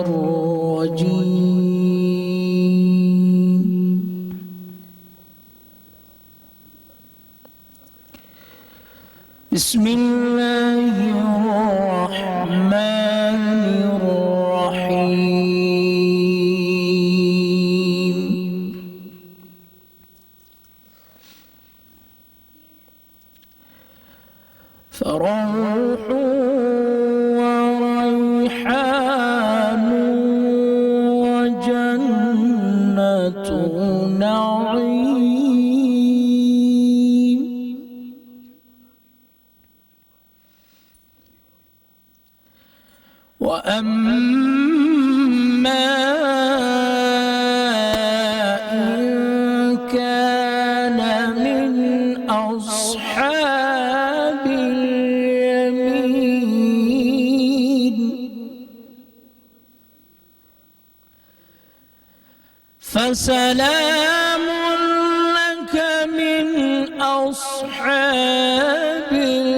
الرجيم. بسم الله الرحمن الرحيم. فروح وريحان وجنة نعيم. وأما إن كان من أصحاب اليمين فسلام لك من أصحاب اليمين.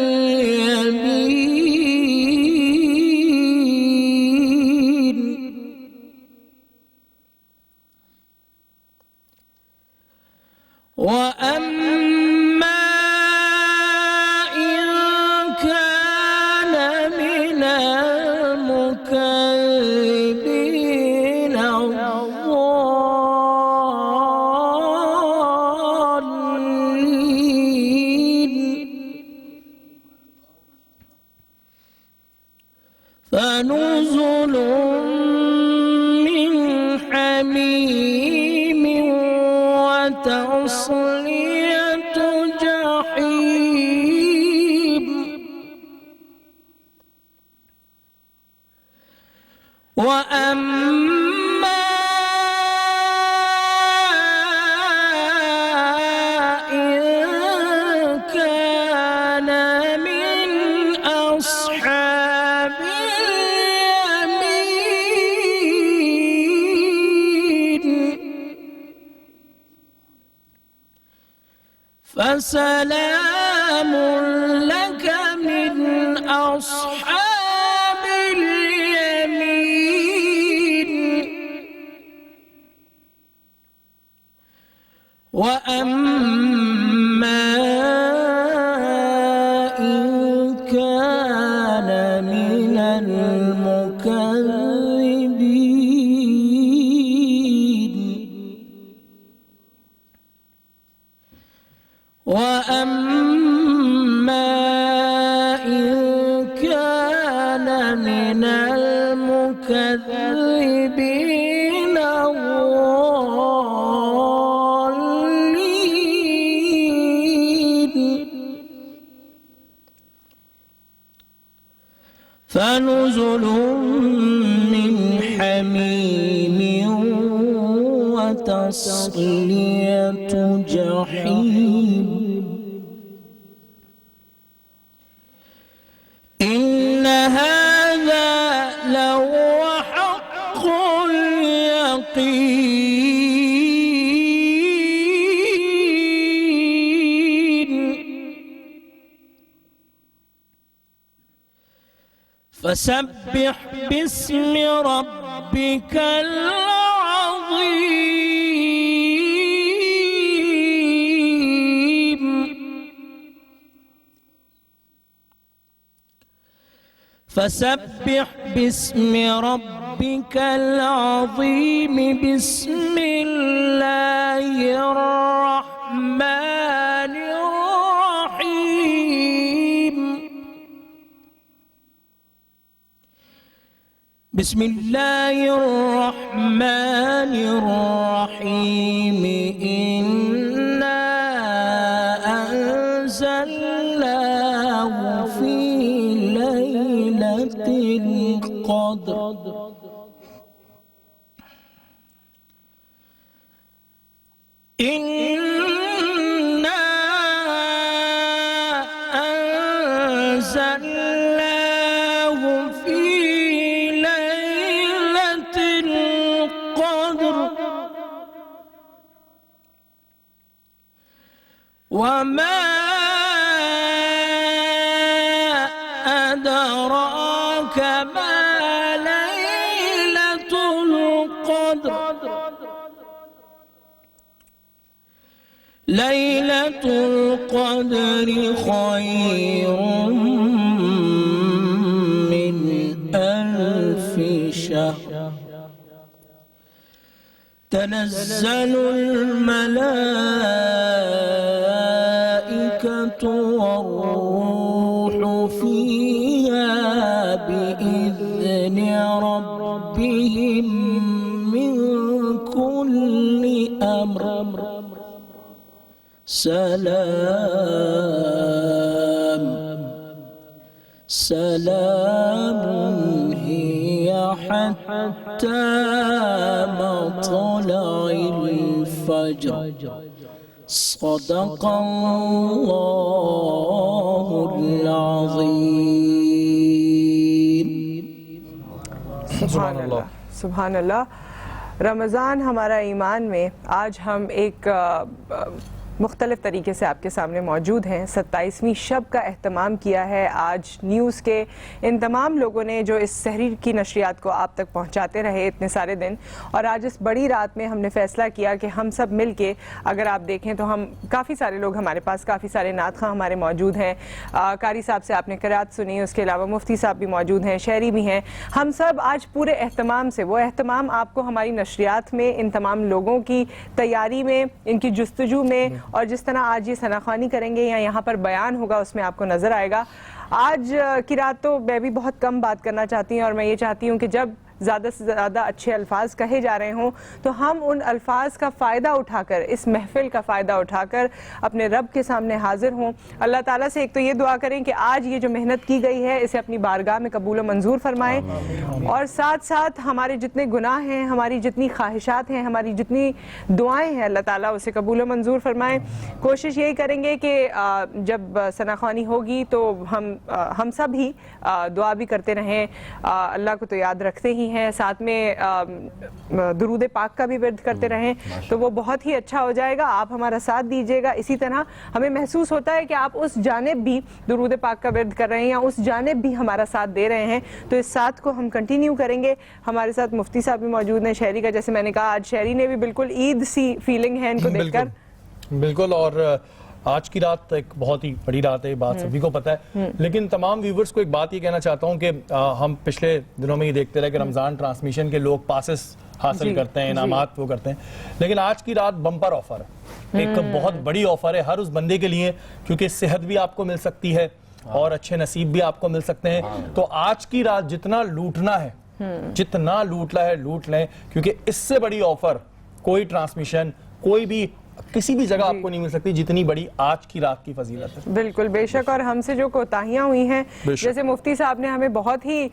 وأما إن كان من المكذبين الضالين فنزل من حميم وتصلية جحيم. وأما إن كان من أصحاب اليمين فسلام لك من أصحاب اليمين. وأما إن كان من المكذبين وأما إن كان من المكذبين الضالين فنزل من حميم وتصلية جحيم. إن هذا لهو حق اليقين. فسبح باسم ربك العظيم. فسبح باسم ربك العظيم. بسم الله الرحمن الرحيم. بسم الله الرحمن الرحيم. إنا أنزلناه في ليلة القدر. إنا أنزلناه في ليلة القدر. وما أدراك ما ليلة ليلة القدر خير من 1000 شهر تنزل الملائكة والروح فيها بإذن ربهم من كل أمر سلام هي حتى مطلع الفجر صدق الله العظيم. سبحان اللہ سبحان اللہ. رمضان ہمارا ایمان میں آج ہم ایک مختلف طریقے سے آپ کے سامنے موجود ہیں. 27ویں شب کا اہتمام کیا ہے آج نیوز کے ان تمام لوگوں نے جو اس سحری کی نشریات کو آپ تک پہنچاتے رہے اتنے سارے دن, اور آج اس بڑی رات میں ہم نے فیصلہ کیا کہ ہم سب مل کے, اگر آپ دیکھیں تو ہم کافی سارے لوگ, ہمارے پاس کافی سارے نعت خواں ہمارے موجود ہیں. قاری صاحب سے آپ نے قرات سنی, اس کے علاوہ مفتی صاحب بھی موجود ہیں, شہری بھی ہیں. ہم سب آج پورے اہتمام سے, وہ اہتمام آپ کو ہماری نشریات میں ان تمام لوگوں کی تیاری میں, ان کی جستجو میں, اور جس طرح آج یہ ثناخوانی کریں گے یا یہاں پر بیان ہوگا اس میں آپ کو نظر آئے گا. آج کی رات تو میں بھی بہت کم بات کرنا چاہتی ہوں, اور میں یہ چاہتی ہوں کہ جب زیادہ سے زیادہ اچھے الفاظ کہے جا رہے ہوں تو ہم ان الفاظ کا فائدہ اٹھا کر, اس محفل کا فائدہ اٹھا کر اپنے رب کے سامنے حاضر ہوں. اللہ تعالیٰ سے ایک تو یہ دعا کریں کہ آج یہ جو محنت کی گئی ہے اسے اپنی بارگاہ میں قبول و منظور فرمائیں, اور ساتھ ساتھ ہمارے جتنے گناہ ہیں, ہماری جتنی خواہشات ہیں, ہماری جتنی دعائیں ہیں, اللہ تعالیٰ اسے قبول و منظور فرمائیں. کوشش یہی کریں گے کہ جب ثناخوانی ہوگی تو ہم سب ہی دعا بھی کرتے رہیں. اللہ کو تو یاد رکھتے ہی ہیں, ساتھ میں درود پاک کا بھی ورد کرتے رہیں تو وہ بہت ہی اچھا ہو جائے گا. آپ ہمارا ساتھ دیجیے گا. اسی طرح ہمیں محسوس ہوتا ہے کہ آپ اس جانب بھی درود پاک کا ورد کر رہے ہیں یا اس جانب بھی ہمارا ساتھ دے رہے ہیں, تو اس ساتھ کو ہم کنٹینیو کریں گے. ہمارے ساتھ مفتی صاحب بھی موجود ہیں, شہری کا جیسے میں نے کہا, آج شہری نے بھی بالکل عید سی فیلنگ ہے ان کو دیکھ کر. بالکل, اور آج کی رات ایک بہت ہی بڑی رات ہے, بات سبھی کو پتہ ہے, لیکن تمام ویورز کو ایک بات یہ کہنا چاہتا ہوں کہ ہم پچھلے دنوں میں یہ دیکھتے رہے کہ رمضان ٹرانسمیشن کے لوگ پاسز حاصل کرتے ہیں, انعامات وہ کرتے ہیں, لیکن آج کی رات بمپر آفر ہے, ایک بہت بڑی آفر ہے ہر اس بندے کے لیے, کیونکہ صحت بھی آپ کو مل سکتی ہے اور اچھے نصیب بھی آپ کو مل سکتے ہیں. تو آج کی رات جتنا لوٹنا ہے, جتنا لوٹنا ہے لوٹ لیں, کیونکہ اس سے بڑی آفر کوئی ٹرانسمیشن, کوئی بھی کسی بھی جگہ آپ کو نہیں مل سکتی جتنی بڑی آج کی رات کی فضیلت ہے. بالکل, بے شک. اور ہم سے جو کوتاہیاں ہوئی ہیں, جیسے مفتی صاحب نے ہمیں بہت ہی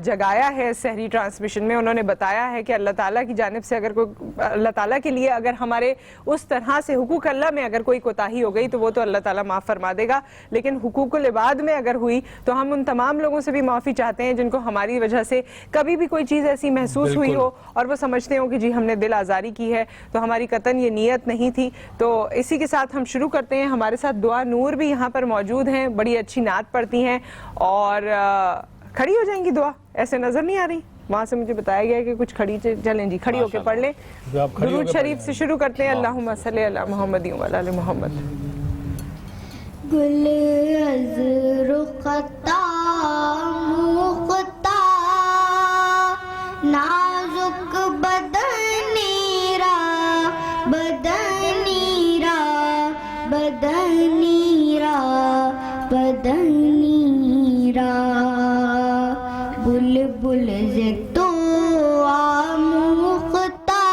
جگایا ہے سحری ٹرانسمیشن میں, انہوں نے بتایا ہے کہ اللہ تعالیٰ کی جانب سے اگر کوئی, اللہ تعالیٰ کے لیے اگر ہمارے اس طرح سے حقوق اللہ میں اگر کوئی کوتاہی ہو گئی تو وہ تو اللہ تعالیٰ معاف فرما دے گا, لیکن حقوق العباد میں اگر ہوئی تو ہم ان تمام لوگوں سے بھی معافی چاہتے ہیں جن کو ہماری وجہ سے کبھی بھی کوئی چیز ایسی محسوس ہوئی ہو اور وہ سمجھتے ہوں کہ جی ہم نے دل آزاری کی ہے, تو ہماری قطعاً یہ نیت نہیں تھی. تو اسی کے ساتھ ہم شروع کرتے ہیں. ہمارے ساتھ دعا نور بھی یہاں پر موجود ہیں, بڑی اچھی نعت پڑھتی ہیں, اور کھڑی ہو جائیں گی دعا, ایسے نظر نہیں آ رہی, وہاں سے مجھے بتایا گیا کہ کچھ کھڑی چلیں جی, کھڑی ہو کے پڑھ لیں. درود شریف سے شروع کرتے ہیں. اللہم صلی علی محمد و علی آل محمد. گل از رخطا مختا نازک بدنی را بدنی را بدنی را بدنی را بلبل تو آموختا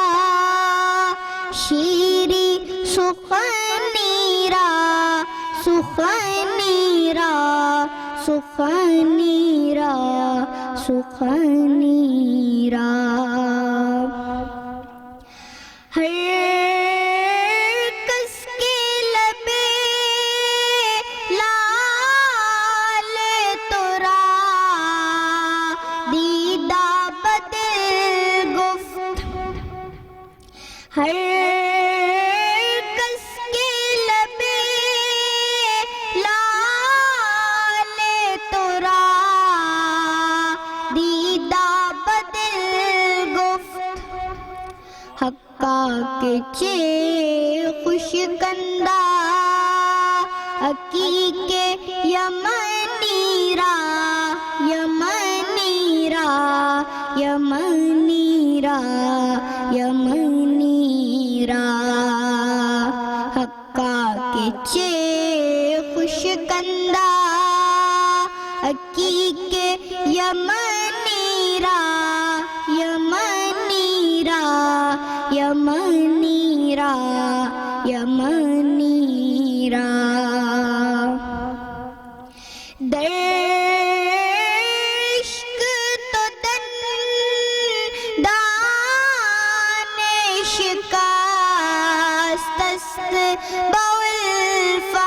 شیری سخنی را سخنی را سخنی را سخنی را ہر کس کے لبے لال ترا دیدہ بدل گفت ہر کس کے لبے لال ترا دیدہ بدل گفت حقا کے چے خوش کندہ حقیقے یمنی را یمنی را یمنی را یمنی را حقا کے چے خوش کندہ حقیقے یمنی را یمنی را یمنی را یمنی را عشق تو دندان شکست است باالفات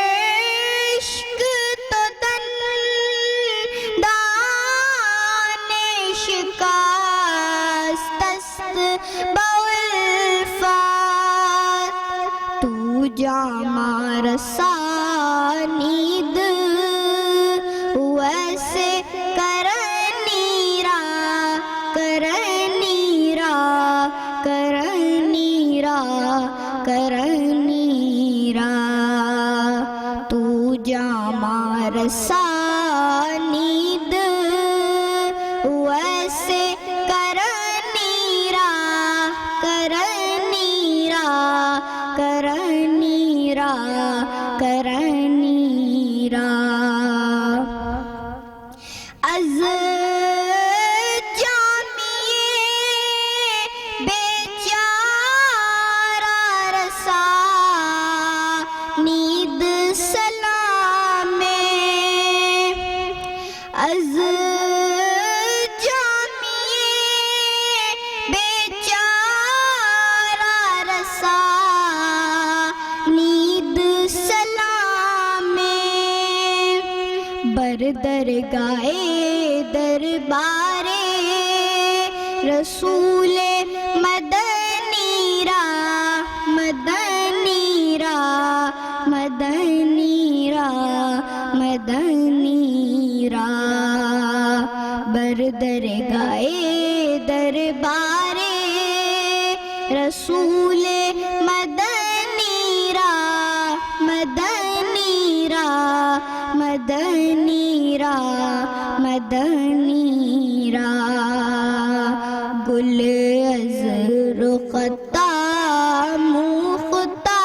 عشق تو دندان شکست است باالفات تو جامع رسانید ویسے کرنی را کرنی را کرنی را کرنی را تو جامع رسانید ویسے کرنی را کرنی را کرنی را کرنی را از جامی بیچارہ رسانید سلام از جامی بیچارہ رسانید سلام بر درگاہ دربار رسول مدنی را مدنی را مدنی را مدنی را بر درگاہ دربار رسول مدنی را مدنی را مدنی را مدنی را گل از رختا مختا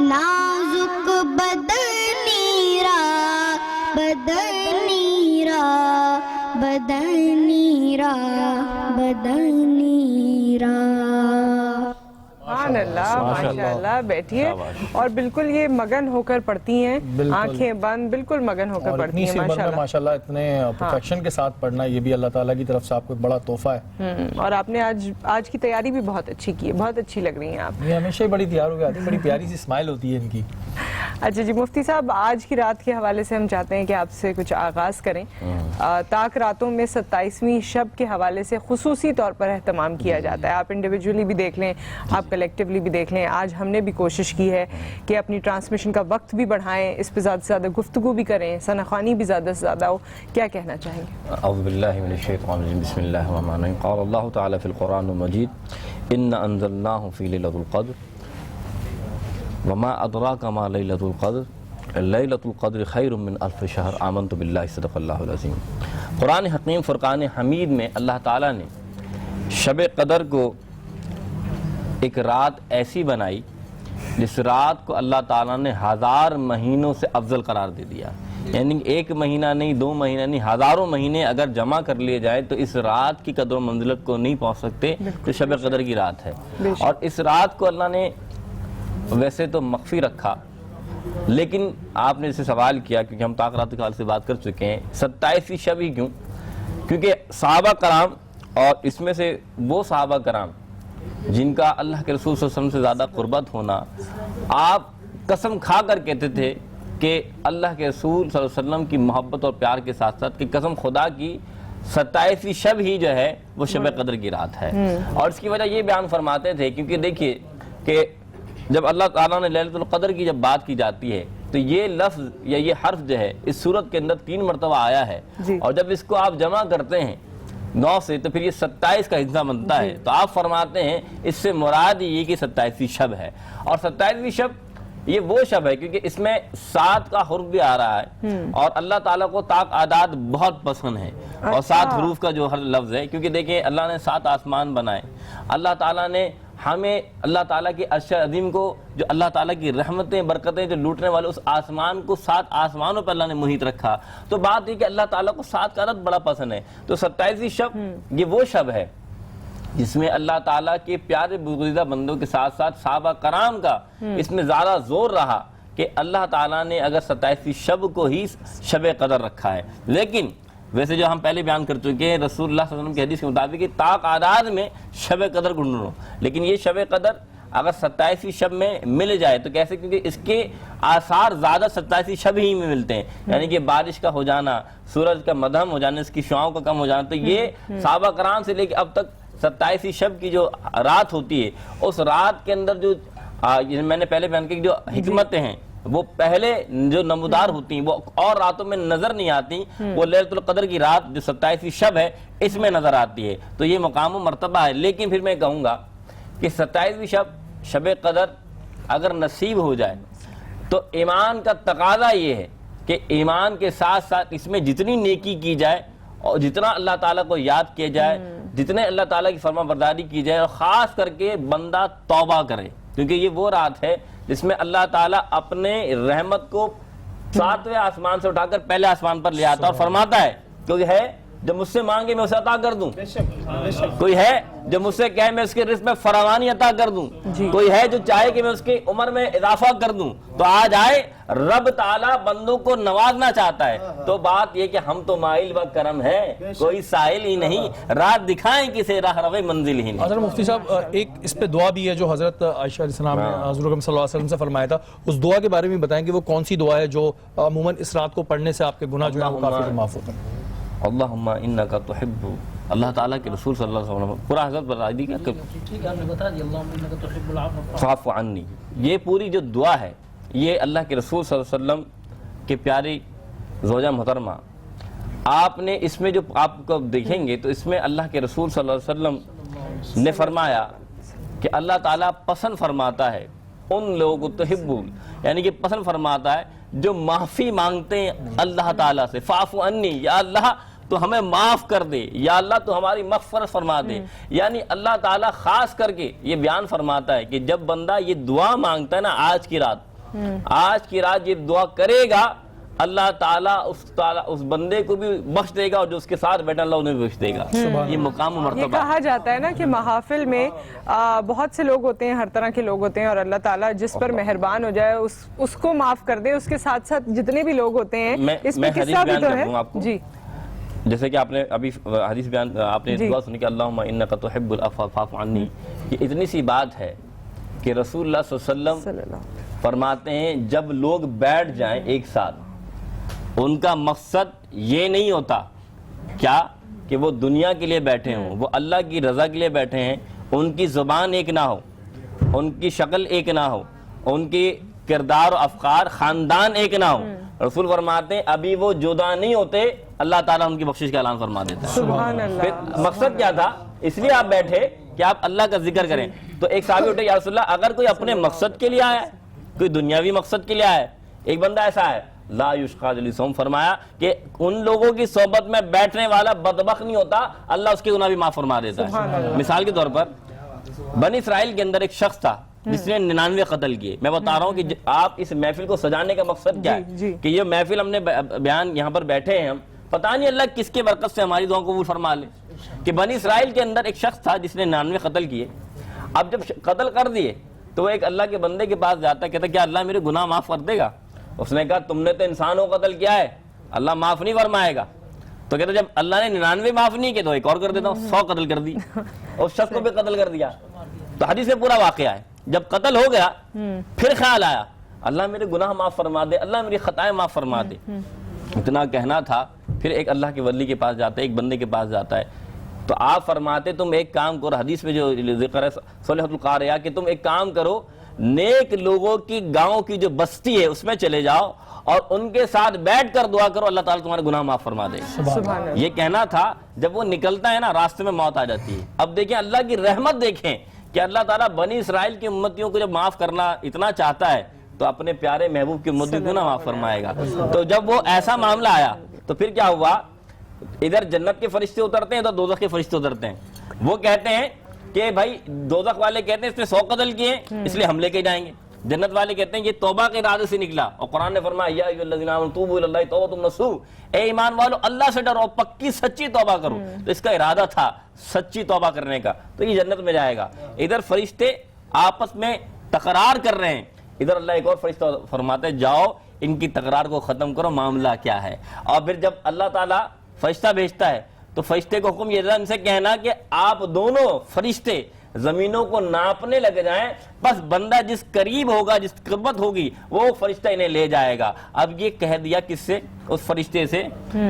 نازک بدنی را بدنی را بدنی را بدنی را سبحان اللہ ماشاءاللہ بیٹھیے اور بالکل یہ مگن ہو کر پڑھتی ہیں آنکھیں بند بالکل مگن ہو کر پڑھتی ہیں ماشاءاللہ اتنے پرفیکشن کے ساتھ پڑھنا یہ بھی اللہ تعالیٰ کی طرف سے آپ کو ایک بڑا تحفہ ہے اور آپ نے آج کی تیاری بھی بہت اچھی کی ہے بہت اچھی لگ رہی ہیں آپ یہ ہمیشہ ہی بڑی تیار ہو گیا آتی بڑی پیاری سی اسمائل ہوتی ہے ان کی اچھا جی مفتی صاحب آج کی رات کے حوالے سے ہم چاہتے ہیں کہ آپ سے کچھ آغاز کریں تاک راتوں میں 27ویں شب کے حوالے سے خصوصی طور پر اہتمام کیا جاتا ہے آپ انڈیویجولی بھی دیکھ لیں آپ کلیکٹیولی بھی دیکھ لیں آج ہم نے بھی کوشش کی ہے کہ اپنی ٹرانسمیشن کا وقت بھی بڑھائیں اس پہ زیادہ سے زیادہ گفتگو بھی کریں ثنا خوانی بھی زیادہ سے زیادہ ہو کیا کہنا چاہیں گے اعوذ باللہ من الشیطان الرجیم بسم اللہ الرحمن الرحیم قال اللہ تعالی فی القرآن المجید انا انزلناہ فی لیلۃ القدر وما ادراک ما لیلۃ القدر لیلۃ القدر خیر من الف شہر آمنت باللہ صدق اللہ العظیم قرآن حکیم فرقان حمید میں اللہ تعالیٰ نے شب قدر کو ایک رات ایسی بنائی جس رات کو اللہ تعالیٰ نے 1000 مہینوں سے افضل قرار دے دیا یعنی ایک مہینہ نہیں 2 مہینہ نہیں ہزاروں مہینے اگر جمع کر لیے جائے تو اس رات کی قدر و منزلت کو نہیں پہنچ سکتے جو شب قدر کی رات ہے اور اس رات کو اللہ نے ویسے تو مخفی رکھا لیکن آپ نے اسے سوال کیا کیونکہ ہم طاق رات کے حوالے سے بات کر چکے ہیں 27ویں شب ہی کیوں کیونکہ صحابہ کرام اور اس میں سے وہ صحابہ کرام جن کا اللہ کے رسول صلی اللہ علیہ وسلم سے زیادہ قربت ہونا آپ قسم کھا کر کہتے تھے کہ اللہ کے رسول صلی اللہ علیہ وسلم کی محبت اور پیار کے ساتھ ساتھ کہ قسم خدا کی 27ویں شب ہی جو ہے وہ شب قدر کی رات ہے اور اس کی وجہ یہ بیان فرماتے تھے کیونکہ دیکھیے کہ جب اللہ تعالیٰ نے لیلۃ القدر کی جب بات کی جاتی ہے تو یہ لفظ یا یہ حرف جو ہے اس صورت کے اندر 3 مرتبہ آیا ہے، جی۔ اور جب اس کو آپ جمع کرتے ہیں 9 سے تو پھر یہ 27 کا حصہ بنتا ہے۔ تو آپ فرماتے ہیں اس سے مراد یہ کہ 27ویں شب ہے، اور 27ویں شب یہ وہ شب ہے کیونکہ اس میں 7 کا حرف بھی آ رہا ہے، اور اللہ تعالیٰ کو طاق اعداد بہت پسند ہے، اور 7 حروف کا جو ہر لفظ ہے، کیونکہ دیکھیں اللہ نے 7 آسمان بنائے، اللہ تعالیٰ نے ہمیں اللہ تعالیٰ کی عرش عظیم کو، جو اللہ تعالیٰ کی رحمتیں برکتیں جو لوٹنے والے اس آسمان کو 7 آسمانوں پر اللہ نے محیط رکھا۔ تو بات یہ کہ اللہ تعالیٰ کو 7 کا عدد بڑا پسند ہے، تو 27ویں شب یہ وہ شب ہے جس میں اللہ تعالیٰ کے پیارے برگزیدہ بندوں کے ساتھ ساتھ صحابہ کرام کا اس میں زیادہ زور رہا کہ اللہ تعالیٰ نے اگر 27ویں شب کو ہی شب قدر رکھا ہے۔ لیکن ویسے جو ہم پہلے بیان کر چکے ہیں رسول اللہ صلی اللہ علیہ وسلم کی حدیث کے مطابق کہ طاق اعداد میں شب قدر ڈھونڈو، لیکن یہ شب قدر اگر 27ویں شب میں مل جائے تو کیسے؟ کیونکہ اس کے آثار زیادہ 27ویں شب ہی میں ملتے ہیں، یعنی کہ بارش کا ہو جانا، سورج کا مدھم ہو جانا، اس کی شعاؤں کا کم ہو جانا، تو یہ صحابہ کرام سے لے کے اب تک 27ویں شب کی جو رات ہوتی ہے اس رات کے اندر جو میں نے پہلے بیان کی جو حکمتیں ہیں وہ پہلے جو نمودار ہوتی ہیں وہ اور راتوں میں نظر نہیں آتی، وہ لیلۃ القدر کی رات جو 27ویں شب ہے اس میں نظر آتی ہے، تو یہ مقام و مرتبہ ہے۔ لیکن پھر میں کہوں گا کہ 27ویں شب قدر اگر نصیب ہو جائے تو ایمان کا تقاضا یہ ہے کہ ایمان کے ساتھ ساتھ اس میں جتنی نیکی کی جائے اور جتنا اللہ تعالیٰ کو یاد کیا جائے، جتنے اللہ تعالیٰ کی فرما برداری کی جائے، اور خاص کر کے بندہ توبہ کرے، کیونکہ یہ وہ رات ہے جس میں اللہ تعالیٰ اپنے رحمت کو 7ویں آسمان سے اٹھا کر پہلے آسمان پر لے آتا اور فرماتا ہے کوئی ہے جو مجھ سے مانگے میں اسے عطا کر دوں، کوئی ہے جو مجھ سے کہے میں اس کے رزق میں فراوانی عطا کر دوں، کوئی ہے جو چاہے کہ میں اس کی عمر میں اضافہ کر دوں۔ تو آج آئے رب تعالیٰ بندوں کو نوازنا چاہتا ہے، تو بات یہ کہ ہم تو مائل و کرم ہے، کوئی سائل ہی نہیں، رات دکھائیں کسے راہ روے منزل ہی نہیں۔ حضرت مفتی صاحب ایک اس پہ دعا بھی ہے جو حضرت عائشہ علیہ السلام نے حضور اکرم صلی اللہ علیہ وسلم سے فرمایا تھا، اس دعا کے بارے میں بتائیں کہ وہ کون سی دعا ہے جو عموماً اس رات کو پڑھنے سے آپ کے گناہ جو ہیں وہ کافی معاف ہوتے ہیں؟ اللہم انکا تحب، اللہ تعالیٰ کے رسول صلی اللہ علیہ وسلم پورا حضرت بتا دی کہ فاعف عنی، یہ پوری جو دعا ہے یہ اللہ کے رسول صلی اللہ علیہ وسلم کے پیاری زوجہ محترمہ، آپ نے اس میں جو آپ کو دیکھیں گے تو اس میں اللہ کے رسول صلی اللہ علیہ وسلم نے فرمایا کہ اللہ تعالیٰ پسند فرماتا ہے ان لوگوں تحب، یعنی کہ پسند فرماتا ہے جو معافی مانگتے ہیں اللہ تعالیٰ سے، فاعف عنی، یا اللہ تو ہمیں معاف کر دے، یا اللہ تو ہماری مغفرت فرما دے۔ یعنی اللہ تعالیٰ خاص کر کے یہ بیان فرماتا ہے کہ جب بندہ یہ دعا مانگتا ہے نا آج کی رات یہ دعا کرے گا، اللہ تعالیٰ اس بندے کو بھی بخش دے گا، اور جو اس کے ساتھ بیٹھا اللہ انہیں بھی بخش دے گا۔ یہ مقام و مرتبہ یہ کہا جاتا ہے نا کہ محافل میں بہت سے لوگ ہوتے ہیں، ہر طرح کے لوگ ہوتے ہیں، اور اللہ تعالیٰ جس پر مہربان ہو جائے اس کو معاف کر دے، اس کے ساتھ ساتھ جتنے بھی لوگ ہوتے ہیں۔ اس میں قصہ بھی تو ہے جی، جیسے کہ آپ نے ابھی حدیث بیان آپ نے دعا سنی کہ اللہم انکا تحب العفو فاعف عنی، یہ اتنی سی بات ہے کہ رسول اللہ صلی اللہ علیہ وسلم فرماتے ہیں جب لوگ بیٹھ جائیں ایک ساتھ، ان کا مقصد یہ نہیں ہوتا کیا کہ وہ دنیا کے لیے بیٹھے ہوں، وہ اللہ کی رضا کے لیے بیٹھے ہیں، ان کی زبان ایک نہ ہو، ان کی شکل ایک نہ ہو، ان کی کردار و افکار خاندان ایک نہ ہو، رسول فرماتے ہیں ابھی وہ جدا نہیں ہوتے اللہ تعالیٰ ان کی بخشش کا اعلان فرما دیتا ہے۔ سبحان اللہ۔ پھر مقصد کیا تھا؟ اس لیے آپ بیٹھے کہ آپ اللہ کا ذکر کریں۔ تو ایک صحابی اٹھے، یا رسول اللہ اگر کوئی اپنے مقصد کے لیے آیا ہے، کوئی دنیاوی مقصد کے لیے آیا ہے، ایک بندہ ایسا ہے لا یشقى جلیسہم، فرمایا کہ ان لوگوں کی صحبت میں بیٹھنے والا بدبخت نہیں ہوتا، اللہ اس کے گناہ بھی معاف فرما دیتا ہے۔ مثال کے طور پر بنی اسرائیل کے اندر ایک شخص تھا جس نے 99 قتل کیے۔ میں بتا رہا ہوں کہ آپ اس محفل کو سجانے کا مقصد کیا ہے کہ یہ محفل ہم نے بیان یہاں پر بیٹھے ہیں، ہم پتہ نہیں اللہ کس کے برکت سے ہماری دعاؤں کو قبول فرما لے، کہ بنی اسرائیل کے اندر ایک شخص تھا جس نے 99 قتل کیے۔ اب جب قتل کر دیے تو وہ ایک اللہ کے بندے کے پاس جاتا ہے، کہتا ہے کیا اللہ میرے گناہ معاف کر دے گا؟ اس نے کہا تم نے تو انسانوں کو قتل کیا ہے، اللہ معاف نہیں فرمائے گا۔ تو کہتا جب اللہ نے 99 معاف نہیں کیے تو ایک اور کر دیتا ہوں، 100 قتل کر دی، اس شخص کو بھی قتل کر دیا۔ تو حدیث میں پورا واقعہ ہے، جب قتل ہو گیا پھر خیال آیا اللہ میرے گناہ معاف فرما دے، اللہ میری خطائیں معاف فرما دے، اتنا کہنا تھا۔ پھر ایک اللہ کے ولی کے پاس جاتا ہے، ایک بندے کے پاس جاتا ہے، تو آپ فرماتے تم ایک کام کرو، حدیث میں جو ذکر ہے صلیحۃ القاریہ کہ تم ایک کام کرو نیک لوگوں کی گاؤں کی جو بستی ہے اس میں چلے جاؤ اور ان کے ساتھ بیٹھ کر دعا کرو، اللہ تعالیٰ تمہارے گناہ معاف فرما دے گا۔ سبحان اللہ۔ یہ کہنا تھا، جب وہ نکلتا ہے نا راستے میں موت آ جاتی ہے۔ اب دیکھیں اللہ کی رحمت دیکھیں کہ اللہ تعالیٰ بنی اسرائیل کی امتیوں کو جب معاف کرنا اتنا چاہتا ہے تو اپنے پیارے محبوب کی امت کو نہ معاف فرمائے گا۔ تو جب وہ ایسا معاملہ آیا تو پھر کیا ہوا، ادھر جنت کے فرشتے اترتے ہیں، ادھر دوزخ کے فرشتے اترتے ہیں۔ وہ کہتے ہیں کہ بھائی دوزخ والے کہتے ہیں اس نے 100 قتل کیے اس لیے ہم لے کے جائیں گے، جنت والے کہتے ہیں یہ توبہ کے ارادے سے نکلا، اور قرآن نے فرمایا یا ایھا الذین آمنوا توبوا الی اللہ توبۃ نصوح، اے ایمان والو اللہ سے ڈرو، پکی سچی توبہ کرو۔ تو اس کا ارادہ تھا سچی توبہ کرنے کا، تو یہ جنت میں جائے گا۔ ادھر فرشتے آپس میں تکرار کر رہے ہیں، ادھر اللہ ایک اور فرشتہ فرماتے ہیں جاؤ ان کی تکرار کو ختم کرو، معاملہ کیا ہے۔ اور پھر جب اللہ تعالیٰ فرشتہ بھیجتا ہے تو فرشتے کو حکم یہ تھا ان سے کہنا کہ آپ دونوں فرشتے زمینوں کو ناپنے لگ جائیں، بس بندہ جس قریب ہوگا، جس قربت ہوگی، وہ فرشتہ انہیں لے جائے گا۔ اب یہ کہہ دیا کس سے؟ اس فرشتے سے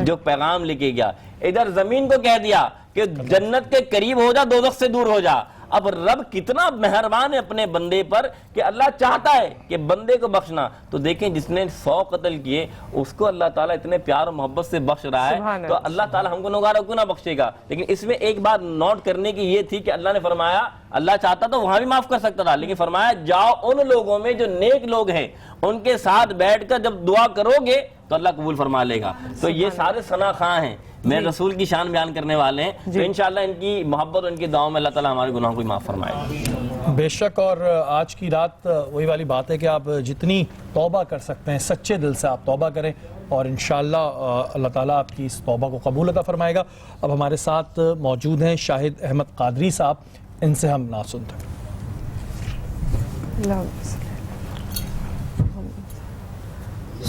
جو پیغام لے کے گیا۔ ادھر زمین کو کہہ دیا کہ جنت کے قریب ہو جا، دوزخ سے دور ہو جا۔ اب رب کتنا مہربان ہے اپنے بندے پر کہ اللہ چاہتا ہے کہ بندے کو بخشنا۔ تو دیکھیں جس نے 100 قتل کیے اس کو اللہ تعالیٰ اتنے پیار و محبت سے بخش رہا ہے، تو اللہ تعالیٰ ہم کو نگارا کیوں نہ بخشے گا۔ لیکن اس میں ایک بات نوٹ کرنے کی یہ تھی کہ اللہ نے فرمایا، اللہ چاہتا تو وہاں بھی معاف کر سکتا تھا، لیکن فرمایا جاؤ ان لوگوں میں جو نیک لوگ ہیں ان کے ساتھ بیٹھ کر جب دعا کرو گے تو اللہ قبول فرما لے گا۔ تو یہ سارے ثنا خواں ہیں، میں رسول کی شان بیان کرنے والے ہیں، تو انشاءاللہ ان کی محبت اور ان کی دعاؤں میں اللہ تعالیٰ ہمارے گناہوں کو معاف فرمائے۔ بے شک، اور آج کی رات وہی والی بات ہے کہ آپ جتنی توبہ کر سکتے ہیں سچے دل سے آپ توبہ کریں، اور انشاءاللہ اللہ تعالیٰ آپ کی اس توبہ کو قبول عطا فرمائے گا۔ اب ہمارے ساتھ موجود ہیں شاہد احمد قادری صاحب، ان سے ہم نعت سنتے ہیں۔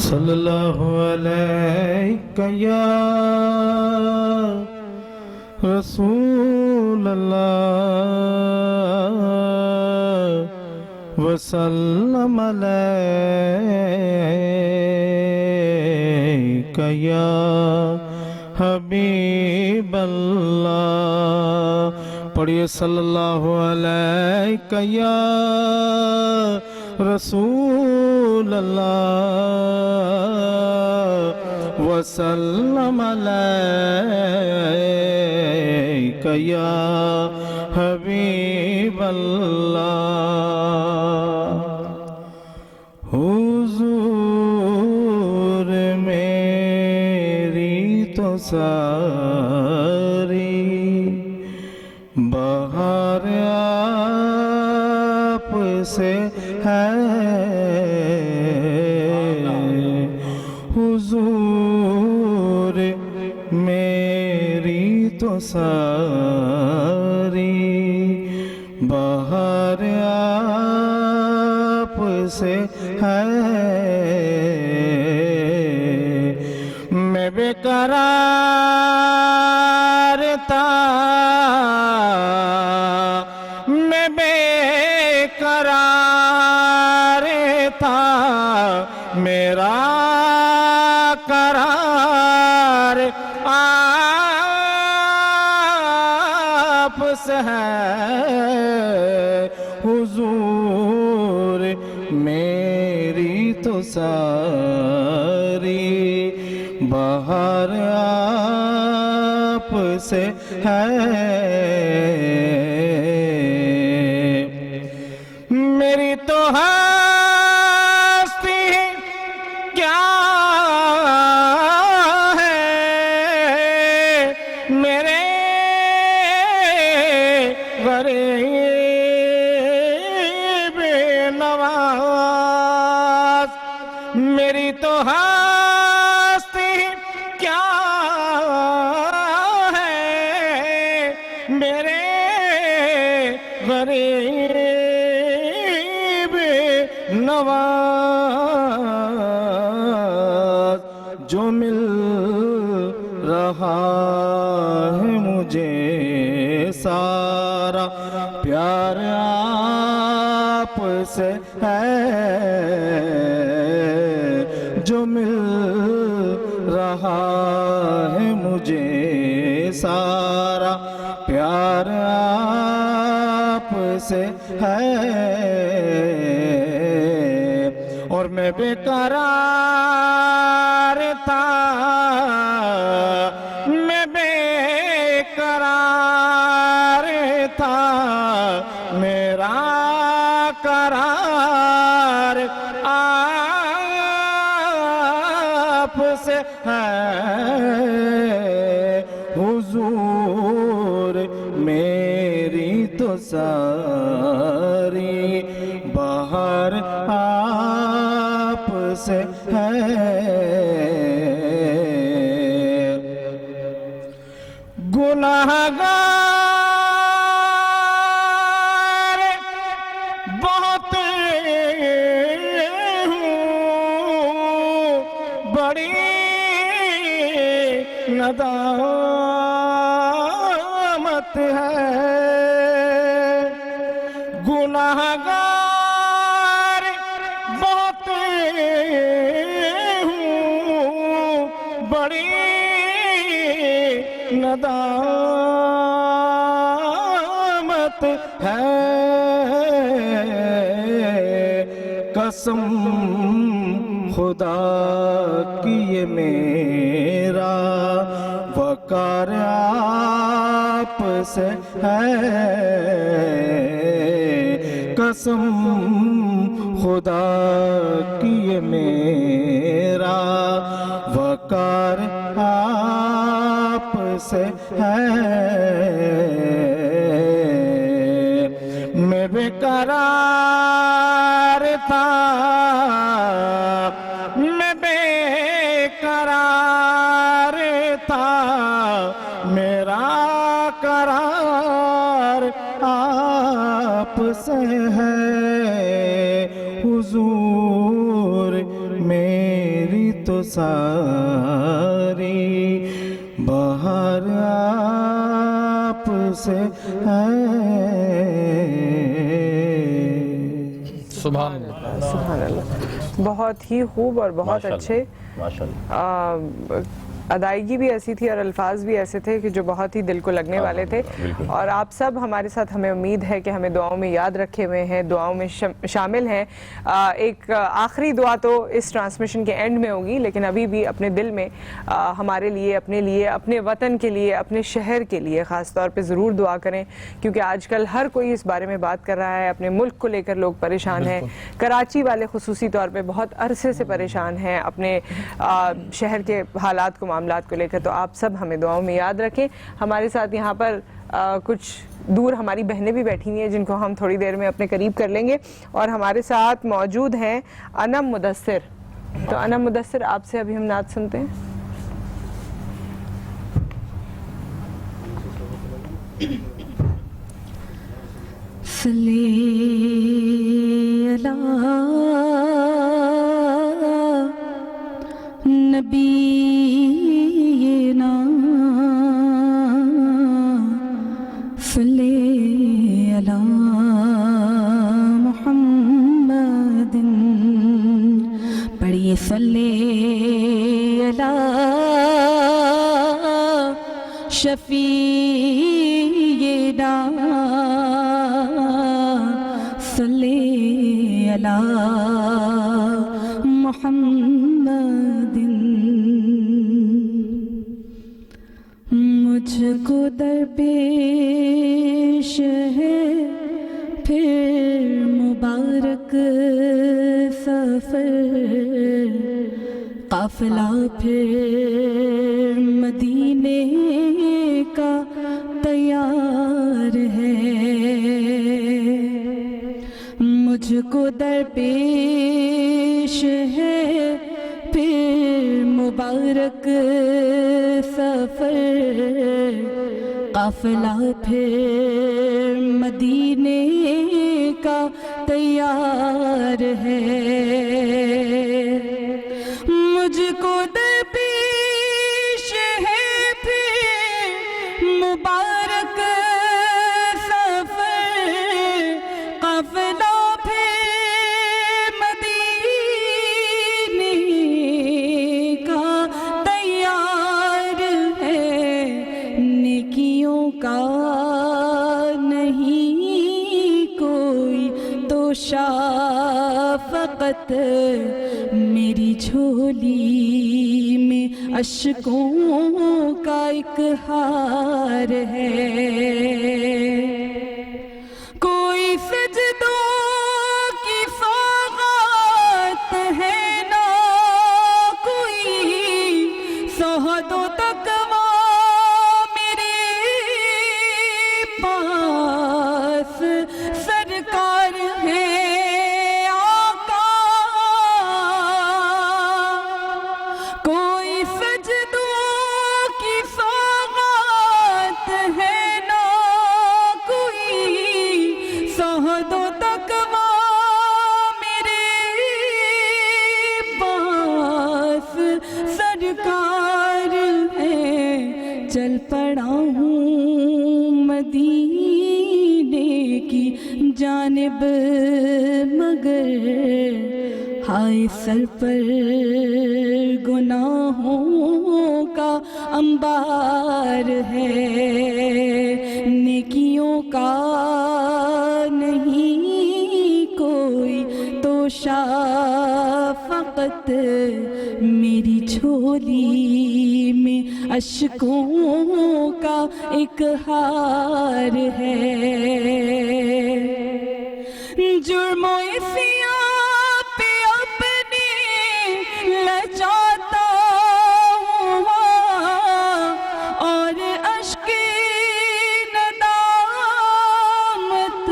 صلی اللہ علیہ یا رسول اللہ وسلم علیہ یا حبیب اللہ۔ پڑھیے صلی اللہ علیہ یا رسول اللہ وسلم علیک یا حبیب اللہ۔ حضور میری تو ساری بہار آپ سے ہے، حضور میری تو ساری بہار آپ سے ہے، میں بے قرار تھا، میں بے قرار تھا، میرا قرار آپ سے ہے، حضور میری تو ساری بہار آپ سے ہے، میری تو ہستی کیا ہے، میرے غریب نواز، میری تو ہستی کیا ہے، میرے غریب نواز، جو مل رہا ہے مجھے سارا پیار آپ سے ہے، جو مل رہا ہے مجھے سارا پیار آپ سے ہے، میں بے قرار تھا، میں بے قرار تھا، میرا قرار آپ سے ہے حضور، میری تو ساری بہار آپ سے ہے۔ گناہگار بہت ہوں، بڑی ندامت ہے، گناہگار بہت ہوں، بڑی ندامت ہے، قسم خدا کی یہ میرا وقار آپ سے ہے، قسم خدا کی یہ میرا وقار آپ سے ہے، میں بے قرار تھا، میں بے قرار تھا، میرا قرار آپ سے ہے حضور، میری تو ساری بہار آپ سے ہے۔ سبحان اللہ۔ سبحان اللہ، بہت ہی خوب اور بہت اچھے، ادائیگی بھی ایسی تھی اور الفاظ بھی ایسے تھے کہ جو بہت ہی دل کو لگنے والے تھے، اور آپ سب ہمارے ساتھ، ہمیں امید ہے کہ ہمیں دعاؤں میں یاد رکھے ہوئے ہیں، دعاؤں میں شامل ہیں۔ ایک آخری دعا تو اس ٹرانسمیشن کے اینڈ میں ہوگی، لیکن ابھی بھی اپنے دل میں ہمارے لیے، اپنے وطن کے لیے، اپنے شہر کے لیے خاص طور پہ ضرور دعا کریں، کیونکہ آج کل ہر کوئی اس بارے میں بات کر رہا ہے، اپنے ملک کو لے کر لوگ پریشان ہیں، کراچی والے خصوصی طور پہ بہت عرصے سے پریشان ہیں اپنے شہر کے حالات کو، معاملات کو لے کر، تو آپ سب ہمیں دعاؤں میں یاد رکھیں۔ ہمارے ساتھ یہاں پر کچھ دور ہماری بہنیں بھی بیٹھی ہوئی ہیں جن کو ہم تھوڑی دیر میں اپنے قریب کر لیں گے، اور ہمارے ساتھ موجود ہیں انم مدثر۔ تو انم مدثر، آپ سے ابھی ہم نعت سنتے ہیں۔ صلی علی نبینا صلی علی محمد، پڑھیے صلی علی شفیعنا صلی علی محمد، مجھ کو درپیش ہے پھر مبارک سفر، قافلہ پھر مدینے کا تیار ہے، مجھ کو درپیش ہے پھر مبارک سفر، قافلہ پھر مدینے کا تیار ہے، مجھ کو درپیش ہے پھر مبارک سفر، قافلہ شفقت میری جھولی میں اشکوں کا ایک ہار ہے، کوئی سجدوں کی سوغات ہے نہ کوئی سہدوں تک وہ میرے پاس سرکار ہے آقا، کوئی سجدوں کی سوغات ہے نہ کوئی سہدوں تک وہ میرے پاس سرکار ہے، چل پڑا ہوں مدینے کی جانب مگر ہائے سر پر گناہوں کا انبار ہے، نیکیوں کا نہیں کوئی توشہ، فقط میری جھولی میں اشکوں کا ایک ہار ہے، جرم و عصیاں پہ اپنے لجاتا ہوا اور اشک ندامت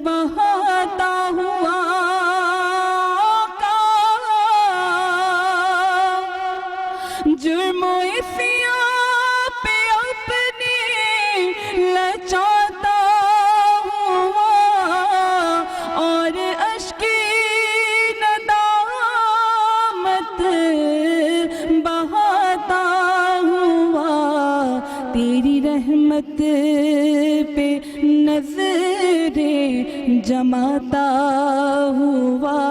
بہاتا ہوا جرم و عصیاں پہ اپنے لجاتا ہوا اور اشک ندامت بہاتا ہوا، تیری رحمت پہ نظریں جماتا ہوا،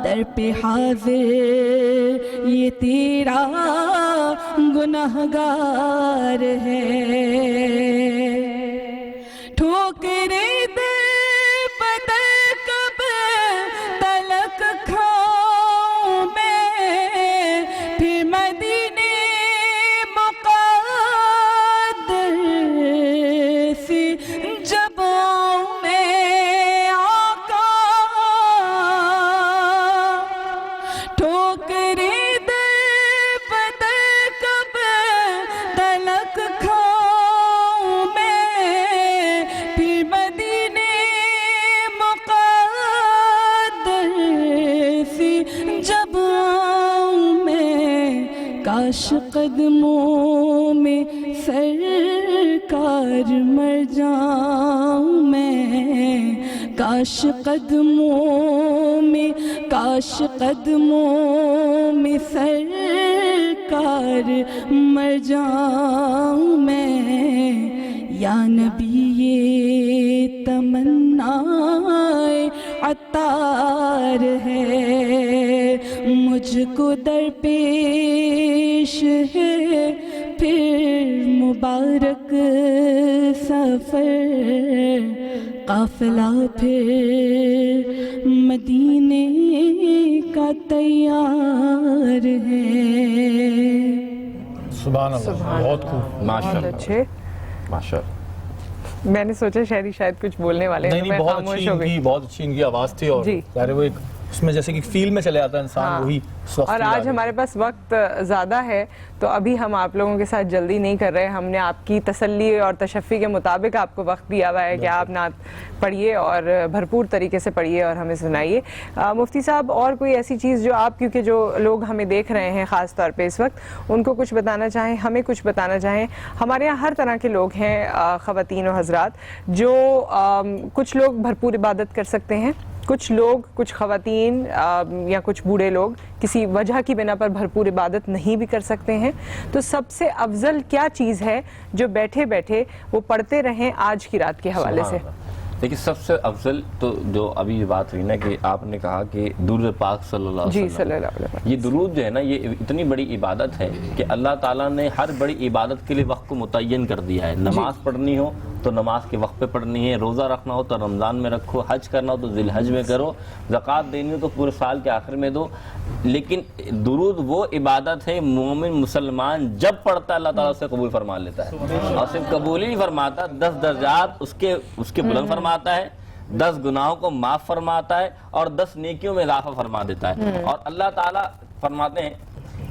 در پہ حاضر یہ تیرا گناہگار ہے، ٹھوکریں در بدر کب تلک کھاؤں میں، پھر مدینے مقدر سے جب آؤں میں آقا، ٹھوکریں در بدر کب تلک کھاؤں میں، پھر مدینے مقدر سے جب آؤں میں، کاش قدموں میں سرکار مر جاؤں میں، کاش قدموں میں، کاش قدموں میں سرکار مر جاؤں میں، یا نبی یہ تمنا عطار ہے، مجھ کو درپیش ہے پھر مبارک سفر، قافلہ پھر مدینے کا تیار ہے۔ سبحان اللہ، بہت خوب، ماشاء بہت اللہ اچھے۔ ماشاء اللہ۔ میں نے سوچا شہری شاید کچھ بولنے والے ہیں، نہیں تو نہیں، میں بہت خاموش اچھی ہو ان گئی۔ کی، بہت اچھی ان کی آواز تھی، اور جی۔ ظاہر ہے وہ ایک اس میں جیسے کہ فیل میں چلے جاتا ہے انسان، وہی اس وقت اور feel آ آج گئی۔ ہمارے پاس وقت زیادہ ہے، تو ابھی ہم آپ لوگوں کے ساتھ جلدی نہیں کر رہے، ہم نے آپ کی تسلی اور تشفی کے مطابق آپ کو وقت دیا ہوا ہے کہ آپ نعت پڑھیے اور بھرپور طریقے سے پڑھیے اور ہمیں سنائیے۔ مفتی صاحب، اور کوئی ایسی چیز جو آپ، کیونکہ جو لوگ ہمیں دیکھ رہے ہیں خاص طور پہ اس وقت، ان کو کچھ بتانا چاہیں، ہمیں کچھ بتانا چاہیں؟ ہمارے یہاں ہر طرح کے لوگ ہیں، خواتین و حضرات، جو کچھ لوگ بھرپور عبادت کر سکتے ہیں، کچھ لوگ، کچھ خواتین یا کچھ بوڑھے لوگ کسی وجہ کی بنا پر بھرپور عبادت نہیں بھی کر سکتے ہیں، تو سب سے افضل کیا چیز ہے جو بیٹھے بیٹھے وہ پڑھتے رہیں آج کی رات کے حوالے سے؟ دیکھیے، سب سے افضل تو جو ابھی یہ بات ہوئی نا کہ آپ نے کہا کہ درود پاک صلی اللہ علیہ جی وسلم، صلی اللہ علیہ وسلم، یہ درود جو ہے نا، یہ اتنی بڑی عبادت ہے کہ اللہ تعالیٰ نے ہر بڑی عبادت کے لیے وقت کو متعین کر دیا ہے۔ نماز پڑھنی ہو تو نماز کے وقت پہ پڑھنی ہے، روزہ رکھنا ہو تو رمضان میں رکھو، حج کرنا ہو تو ذی الحج میں کرو، زکوٰۃ دینی ہو تو پورے سال کے آخر میں دو. لیکن درود وہ عبادت ہے مومن مسلمان جب پڑھتا ہے اللہ تعالیٰ اسے قبول فرما لیتا ہے، اور صرف قبول ہی نہیں فرماتا، 10 درجات اس کے بلند فرماتا ہے، 10 گناہوں کو معاف فرماتا ہے، اور 10 نیکیوں میں اضافہ فرما دیتا ہے. اور اللہ تعالیٰ فرماتے ہیں،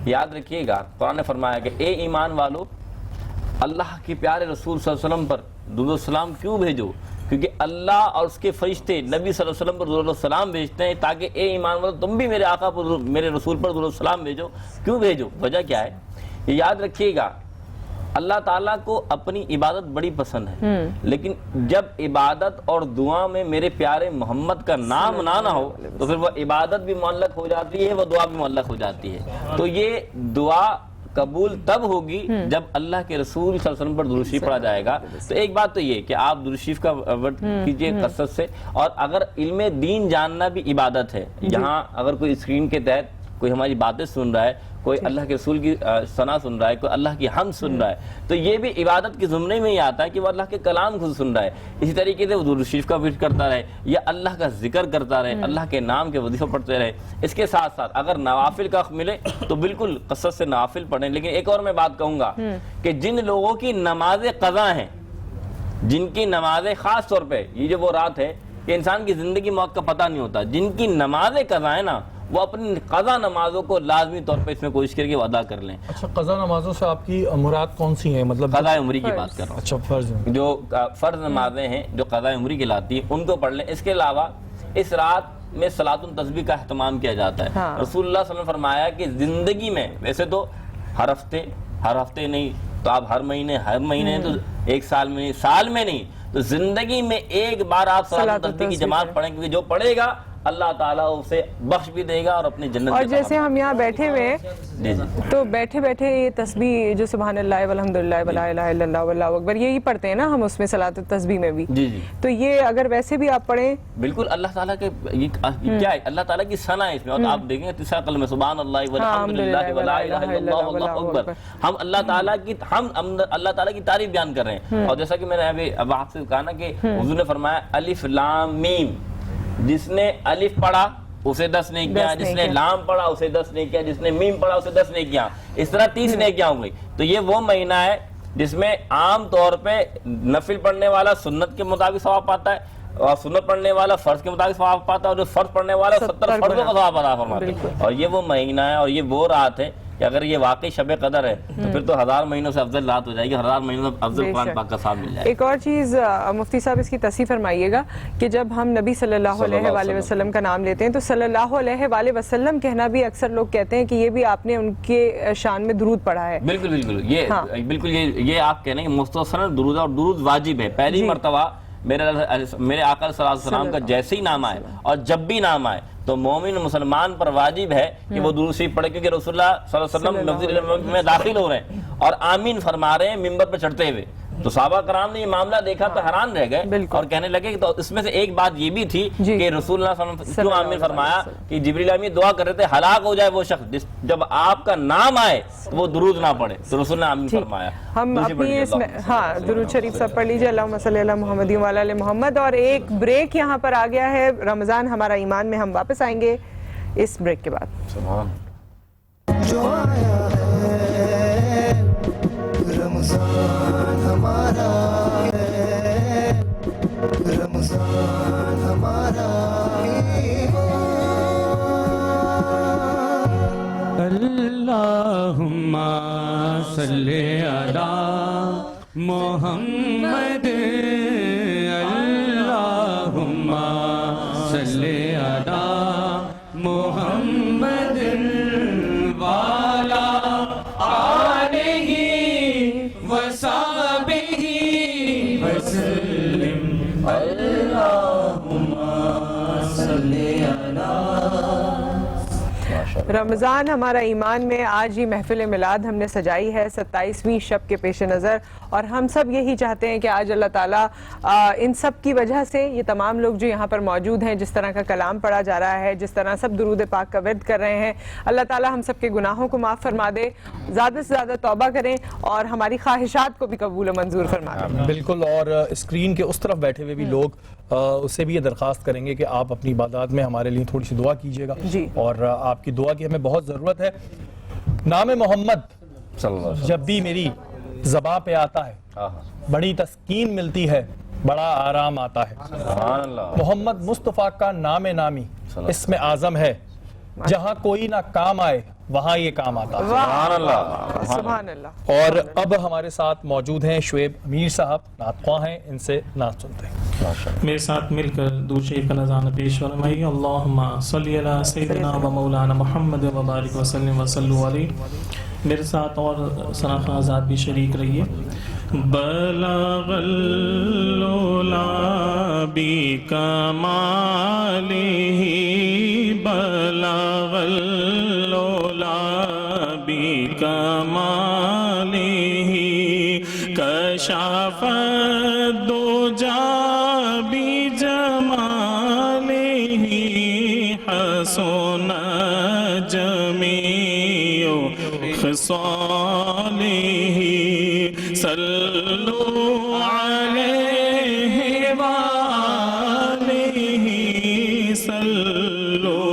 یاد رکھیے گا، قرآن نے فرمایا کہ اے ایمان والو اللہ کے پیارے رسول صلی اللہ علیہ وسلم پر درود و سلام کیوں بھیجو؟ کیونکہ اللہ اور اس کے فرشتے نبی صلی اللہ علیہ وسلم پر درود و سلام بھیجتے ہیں تاکہ اے ایمان والو تم بھی میرے آقا پر میرے رسول پر درود و سلام بھیجو. کیوں بھیجو؟ وجہ کیا ہے؟ یہ یاد رکھیے گا، اللہ تعالیٰ کو اپنی عبادت بڑی پسند ہے، لیکن جب عبادت اور دعا میں میرے پیارے محمد کا نام نہ ہو تو پھر وہ عبادت بھی معلق ہو جاتی ہے، وہ دعا بھی معلق ہو جاتی ہے. تو یہ دعا قبول تب ہوگی جب اللہ کے رسول صلی اللہ علیہ وسلم پر درود شریف پڑھا جائے گا. تو ایک بات تو یہ کہ آپ درود شریف کا ورد کیجئے کثرت سے، اور اگر علم دین جاننا بھی عبادت ہے، یہاں اگر کوئی اسکرین کے تحت کوئی ہماری باتیں سن رہا ہے، کوئی اللہ کے رسول کی ثنا سن رہا ہے، کوئی اللہ کی حمد سن رہا ہے، تو یہ بھی عبادت کے زمرے میں ہی آتا ہے کہ وہ اللہ کے کلام خود سن رہا ہے. اسی طریقے سے وہ درود شریف کا ورد کرتا رہے یا اللہ کا ذکر کرتا رہے، اللہ کے نام کے وظیفہ پڑھتے رہے. اس کے ساتھ ساتھ اگر نوافل کا ملے تو بالکل کثرت سے نوافل پڑھیں. لیکن ایک اور میں بات کہوں گا کہ جن لوگوں کی نمازیں قضا ہیں، جن کی نمازیں خاص طور پہ یہ جو وہ رات ہے کہ انسان کی زندگی موت کا پتہ نہیں ہوتا، جن کی نمازیں قضا ہیں نا، وہ اپنی قضا نمازوں کو لازمی طور پہ اس میں کوشش کریں کہ وہ ادا کر لیں. اچھا، قضا نمازوں سے آپ کی مراد کون سی ہیں؟ مطلب قضاء عمری کی بات کر رہا ہوں. اچھا، فرض جو فرض نمازیں ہیں جو قضاء عمری کہلاتی ہیں ان کو پڑھ لیں. اس کے علاوہ اس رات میں صلاۃ التسبیح کا اہتمام کیا جاتا ہے. رسول اللہ صلی اللہ علیہ وسلم نے فرمایا کہ زندگی میں ویسے تو ہر ہفتے نہیں تو آپ ہر مہینے تو ایک سال میں نہیں، سال میں نہیں تو زندگی میں ایک بار آپ صلاۃ التسبیح کی جماعت پڑھیں، کیونکہ جو پڑھے گا اللہ تعالیٰ اسے بخش بھی دے گا اور اپنی جنت. اور جیسے ہم یہاں بیٹھے ہوئے تو بیٹھے بیٹھے یہ تسبیح جو سبحان اللہ والحمدللہ ولا الہ الا اللہ واللہ اکبر یہی پڑھتے ہیں نا ہم اس میں صلاۃ التسبیح میں بھی. جی تو یہ اگر ویسے بھی آپ پڑھیں بالکل اللہ تعالیٰ کے یہ کیا ہے، اللہ تعالیٰ کی ثنا ہے اس میں. اور آپ دیکھیں گے تیسرا کلمہ سبحان اللہ والحمدللہ ولا الہ الا اللہ واللہ اکبر، ہم اللہ تعالیٰ کی تعریف بیان کر رہے ہیں. اور جیسا کہ میں نے ابھی آپ سے کہا نا کہ حضور نے فرمایا الف لام میم، جس نے الف پڑھا اسے 10 نیکیاں، جس نے لام پڑھا اسے 10 نیکیاں، جس نے میم پڑھا اسے 10 نیکیاں، اس طرح 30 نیکیاں ہو گئی. تو یہ وہ مہینہ ہے جس میں عام طور پہ نفل پڑھنے والا سنت کے مطابق ثواب پاتا ہے، اور سنت پڑھنے والا فرض کے مطابق ثواب پاتا ہے، اور جو فرض پڑھنے والا 70 فرضوں کا ثواب عطا فرماتا ہے. اور یہ وہ مہینہ ہے اور یہ وہ رات ہے کہ اگر یہ واقعی شب قدر ہے تو پھر تو 1000 مہینوں سے افضل رات ہو جائے گی، 1000 مہینوں سے افضل قرآن پاک کا ثواب مل جائے گا. ایک اور چیز مفتی صاحب اس کی تصحیح فرمائیے گا کہ جب ہم نبی صلی اللہ علیہ وآلہ وسلم کا نام لیتے ہیں تو صلی اللہ علیہ وآلہ وسلم کہنا بھی اکثر لوگ کہتے ہیں کہ یہ بھی آپ نے ان کے شان میں درود پڑھا ہے. بالکل یہ آپ کہنے کہ مختصراً درود، اور درود واجب ہے. پہلی مرتبہ میرے آقا صلی اللہ علیہ وسلم کا جیسے ہی نام آئے اور جب بھی نام آئے تو مومن مسلمان پر واجب ہے کہ وہ درود شریف پڑھے، کیونکہ رسول اللہ صلی اللہ علیہ وسلم مسجد میں داخل ہو رہے ہیں اور آمین فرما رہے ہیں ممبر پر چڑھتے ہوئے. تو صحابہ کرام نے یہ معاملہ دیکھا تو حیران رہ گئے اور کہنے لگے کہ تو اس میں سے ایک بات یہ بھی تھی کہ رسول اللہ صلی اللہ علیہ وسلم کیوں آمین فرمایا کہ جبریل امین دعا کر رہے تھے ہلاک ہو جائے وہ شخص جب آپ کا نام آئے تو وہ درود نہ پڑھے، تو رسول نے آمین فرمایا. ہم اپنی اس میں درود شریف سب پڑھ لیجئے، اللہم صلی علی محمد وعلی آل محمد. اور ایک بریک یہاں پر آ گیا ہے، رمضان ہمارا ایمان میں ہم واپس آئیں گے اس بریک کے بعد. جو آیا ہے رمضان ہمارا ہے، رمضان ہمارا اللہم صلی علی محمد، اللہم صلی علی محمد والا آلہ وصحبہ وسلم، اللہم صلی علی. رمضان ہمارا ایمان میں آج ہی محفل میلاد ہم نے سجائی ہے 27ویں شب کے پیش نظر، اور ہم سب یہی چاہتے ہیں کہ آج اللہ تعالیٰ ان سب کی وجہ سے یہ تمام لوگ جو یہاں پر موجود ہیں، جس طرح کا کلام پڑھا جا رہا ہے، جس طرح سب درود پاک کا ورد کر رہے ہیں، اللہ تعالیٰ ہم سب کے گناہوں کو معاف فرما دے، زیادہ سے زیادہ توبہ کریں اور ہماری خواہشات کو بھی قبول و منظور فرما دے۔ بالکل، اور اسکرین کے اس طرف بیٹھے ہوئے بھی لوگ اس سے بھی یہ درخواست کریں گے کہ آپ اپنی عبادات میں ہمارے لیے تھوڑی سی دعا کیجیے گا، جی، اور آپ کی دعا کی ہمیں بہت ضرورت ہے۔ نام محمد صلی اللہ علیہ وسلم جب بھی میری زباں پہ آتا ہے بڑی تسکین ملتی ہے، بڑا آرام آتا ہے۔ سبحان اللہ۔ محمد مصطفیٰ کا نام نامی اسم اعظم ہے، جہاں کوئی نہ کام آئے وہاں یہ کام آتا ہے۔ سبحان اللہ۔ سبحان اللہ۔ اور اب ہمارے ساتھ موجود ہیں شعیب امیر صاحب، نعت خواہ ہیں، ان سے نعت سنتے ہیں۔ میرے ساتھ مل کر درود شریف کا نذرانہ پیش فرمائیے۔ اللہم صلی علی سیدنا و مولانا محمد و بارک وسلم وصلوا علیہ۔ میرے ساتھ اور ثناء خواہ حضرات بھی شریک رہیے۔ بلغ العلا بکمالہ، بلغ العلا بکمالہ، کشف الدجی بجمالہ، حسن جمیع خصالہ، صلوا علیہ وآلہ، صلوا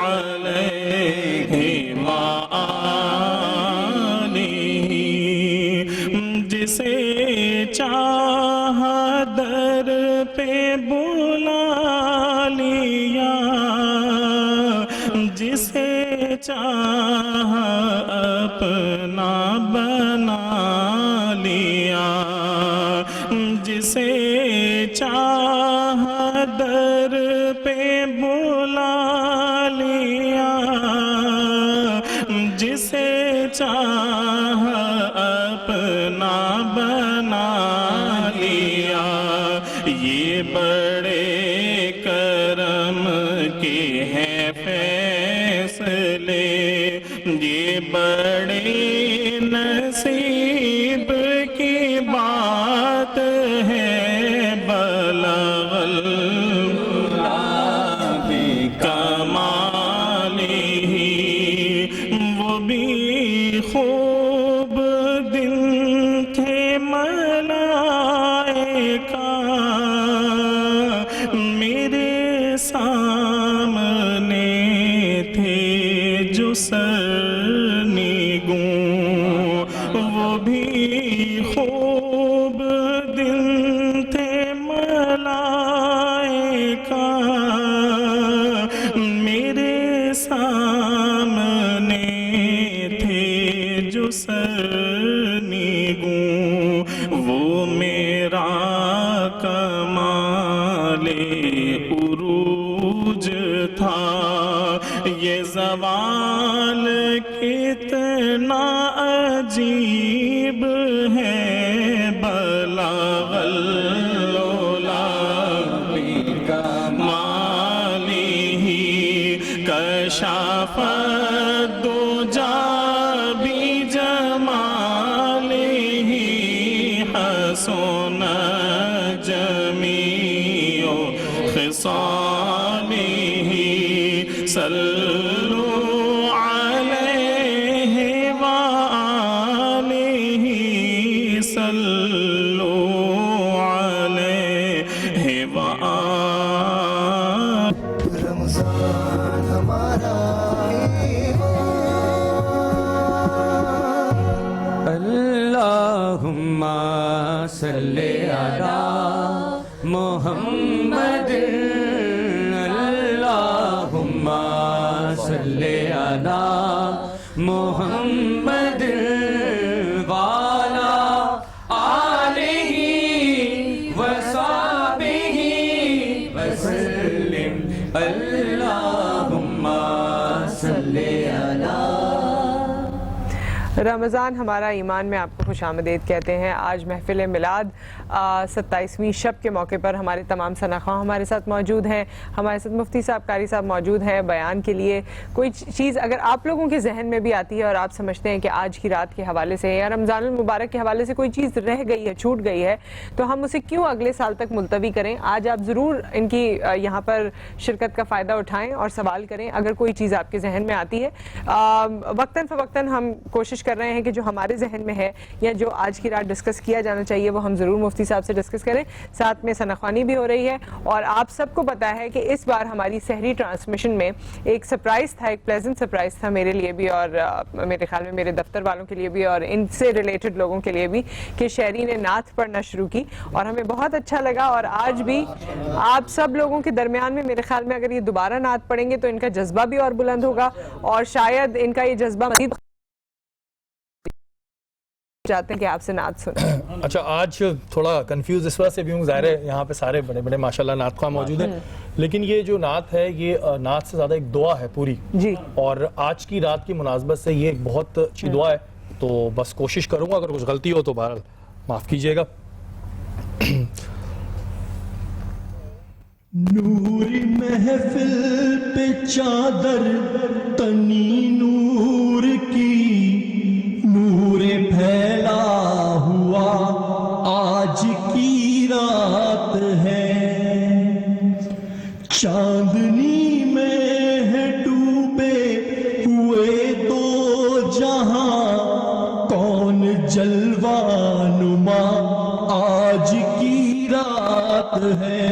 علیہ وآلہ، جسے چاہا در پہ بلا لیا، جسے چاہا اپنا بنا لیا، جسے چاہا در پہ بلا لیا، جسے چاہا اپنا بنا لیا۔ یہ بڑے کرم کے ہیں فیصلے، یہ بڑے نصیب کی بات ہے، بلغ العلا بکمالہ، وہ بھی خوب دن تھے ملائکہ میرے سامنے تھے جو سرنگوں، وہ بھی خوب دن تھے ملائکہ میرے سامنے تھے جو سرنگوں، وہ میرا کمال عروج تھا، یہ زوال کتنا عجیب ہے، بلغ العلا بکمالہ، کشف الدجی بجمالہ، حسن جمیع خصالہ، صلوا علیہ وآلہ، صلوا علیہ وآلہ۔ رمضان ہمارا اللہم صلی علی محمد، اللہم صلی علی محمد وعلی آلہ وصحبہ وسلم، اللہم صلی علی رمضان ہمارا ایمان میں آپ کو خوش آمدید کہتے ہیں. آج محفل میلاد 27ویں شب کے موقع پر ہمارے تمام ثناخواں ہمارے ساتھ موجود ہیں. ہمارے ساتھ مفتی صاحب قاری صاحب موجود ہیں بیان کے لیے. کوئی چیز اگر آپ لوگوں کے ذہن میں بھی آتی ہے اور آپ سمجھتے ہیں کہ آج کی رات کے حوالے سے یا رمضان المبارک کے حوالے سے کوئی چیز رہ گئی ہے, چھوٹ گئی ہے, تو ہم اسے کیوں اگلے سال تک ملتوی کریں. آج آپ ضرور ان کی یہاں پر شرکت کا فائدہ اٹھائیں اور سوال کریں اگر کوئی چیز آپ کے ذہن میں آتی ہے. وقتاً فوقتاً ہم کوشش کر رہے ہیں کہ جو ہمارے ذہن میں ہے یا جو آج کی رات ڈسکس کیا جانا چاہیے وہ ہم ضرور مفتی صاحب سے ڈسکس کریں. ساتھ میں ثناخوانی بھی ہو رہی ہے اور آپ سب کو پتا ہے کہ اس بار ہماری سحری ٹرانسمیشن میں ایک سرپرائز تھا, ایک پلیزنٹ سرپرائز تھا میرے لیے بھی اور میرے خیال میں میرے دفتر والوں کے لیے بھی اور ان سے ریلیٹڈ لوگوں کے لیے بھی, کہ شہری نے نعت پڑھنا شروع کی اور ہمیں بہت اچھا لگا. اور آج بھی آپ سب لوگوں کے درمیان میں میرے خیال میں اگر یہ دوبارہ نعت پڑھیں گے تو ان کا جذبہ بھی اور بلند ہوگا اور شاید ان کا یہ جذبہ مزید چاہتے ہیں کہ آپ سے نعت سنیں. اچھا, آج تھوڑا کنفیوز اس وجہ سے بھی ہوں, ظاہر ہے یہاں پہ سارے بڑے بڑے ماشاءاللہ نعت خواہ موجود ہیں, لیکن یہ جو نعت ہے یہ نعت سے زیادہ ایک دعا ہے پوری جی, اور آج کی رات کی مناسبت سے یہ ایک بہت اچھی دعا ہے. تو بس کوشش کروں گا, اگر کچھ غلطی ہو تو بہرحال معاف کیجیے گا. نور محفل پہ چادر تنی نور کی, نور پھیلا ہوا آج کی رات ہے, چاندنی میں ہے ڈوبے ہوئے دو جہاں, کون جلوہ نما آج کی رات ہے.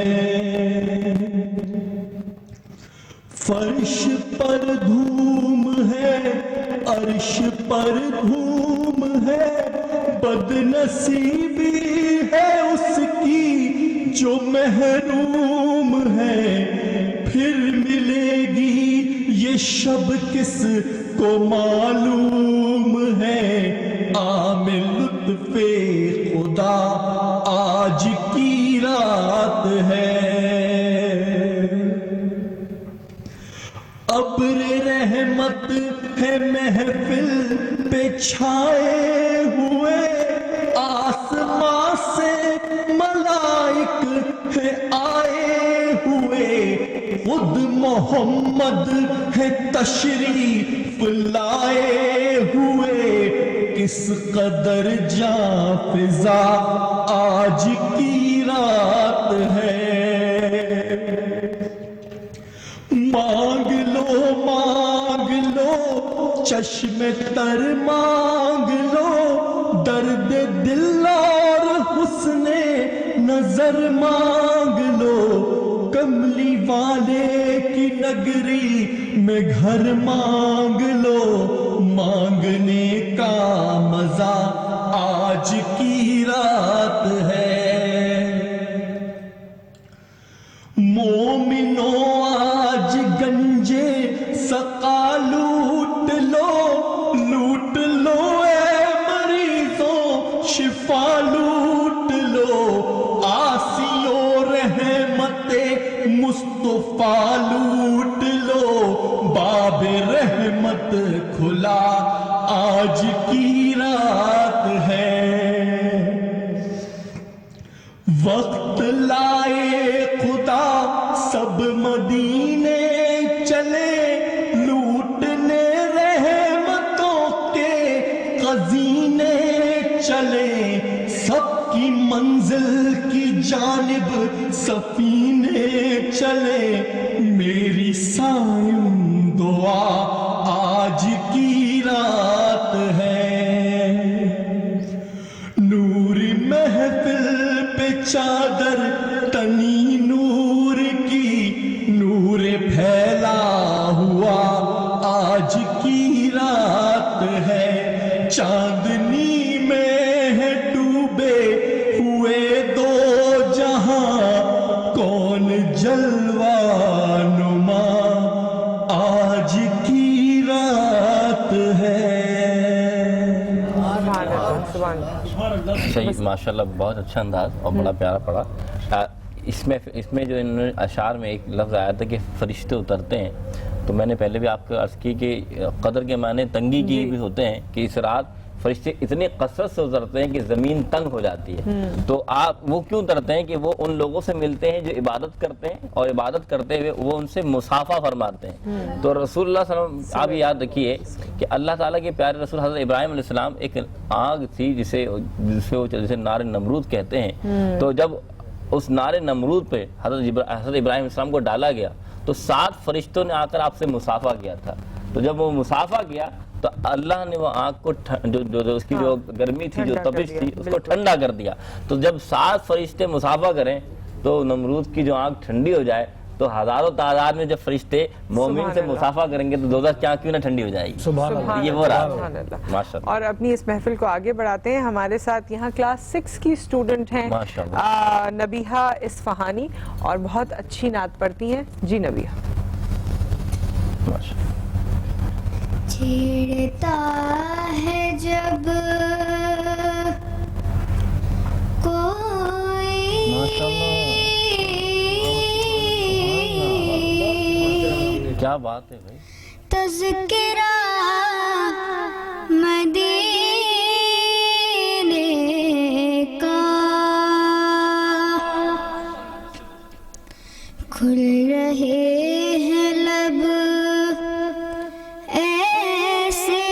فرش پر دھوم ہے, عرش پر دھوم ہے, بد نصیبی ہے اس کی جو محروم ہے. پھر ملے گی یہ شب کس کو معلوم ہے, عامل لطف خدا آج کی رات ہے. ابر رحمت ہے محفل پہ چھائے ہوئے, آسمان سے ملائک ہے آئے ہوئے, خود محمد ہے تشریف لائے ہوئے. کس قدر جاں فضا آج کی رات ہے. مانگ لو چشم تر مانگ لو, درد دل اور حسن نظر مانگ لو, کملی والے کی نگری میں گھر مانگ لو. مانگنے کا مزہ آج کی رات ہے. مومنو آج گنجے سقا لوٹ لو اے مریضوں شفا لوٹ لو. آسیو رحمت مصطفیٰ لوٹ لو, باب رحمت کھلا آج کی رات ہے. وقت لائے خدا سب مدینے چلے, لوٹنے رحمتوں کے خزینے چلے. سب کی منزل کی جانب سفینے چلے, میری سائم دعا آج کی رات ہے. نور محفل پہ چادر تنی نور کی, نور پھیلا ہوا آج کی رات ہے. چاندنی میں ہے ڈوبے ہوئے دو جہاں, کون جلوہ نما آج کی رات ہے. صحیح, ماشاءاللہ بہت اچھا انداز اور بڑا پیارا پڑا. اس میں جو انہوں نے اشعار میں ایک لفظ آیا تھا کہ فرشتے اترتے ہیں, تو میں نے پہلے بھی آپ کو عرض کی کہ قدر کے معنی تنگی کی بھی ہوتے ہیں کہ اس رات فرشتے اتنے کثرت سے اترتے ہیں کہ زمین تنگ ہو جاتی ہے. تو آپ وہ کیوں اترتے ہیں کہ وہ ان لوگوں سے ملتے ہیں جو عبادت کرتے ہیں اور عبادت کرتے ہوئے وہ ان سے مصافحہ فرماتے ہیں. تو رسول اللہ صلی اللہ علیہ وسلم آپ یاد رکھیے کہ اللہ تعالیٰ کے پیارے رسول حضرت ابراہیم علیہ السلام ایک آگ تھی جسے نار نمرود کہتے ہیں. تو جب اس نار نمرود پہ حضرت ابراہیم علیہ السلام کو ڈالا گیا تو 7 فرشتوں نے آ کر آپ سے مصافحہ کیا تھا. تو جب وہ مصافحہ کیا تو اللہ نے وہ آگ کو جو اس کی جو گرمی تھی جو تپش تھی اس کو ٹھنڈا کر دیا. تو جب 7 فرشتے مصافحہ کریں تو نمرود کی جو آگ ٹھنڈی ہو جائے تو ہزاروں تعداد میں جب فرشتے مومن سے مصافحہ کریں گے تو دوزخ کیوں نہ ٹھنڈی ہو جائے گی. سبحان اللہ. یہ وہ رات سبحان ہے. اللہ. ماشاء اللہ. اور اپنی اس محفل کو آگے بڑھاتے ہیں. ہمارے ساتھ یہاں کلاس 6 کی اسٹوڈنٹ ہیں نبیہہ اصفہانی اور بہت اچھی نعت پڑھتی ہیں. جی نبیہہ. چھیڑتا ہے جب کوئی کیا بات ہے بھائی. تذکرہ مدینے کا کھل رہے ہیں لب ایسے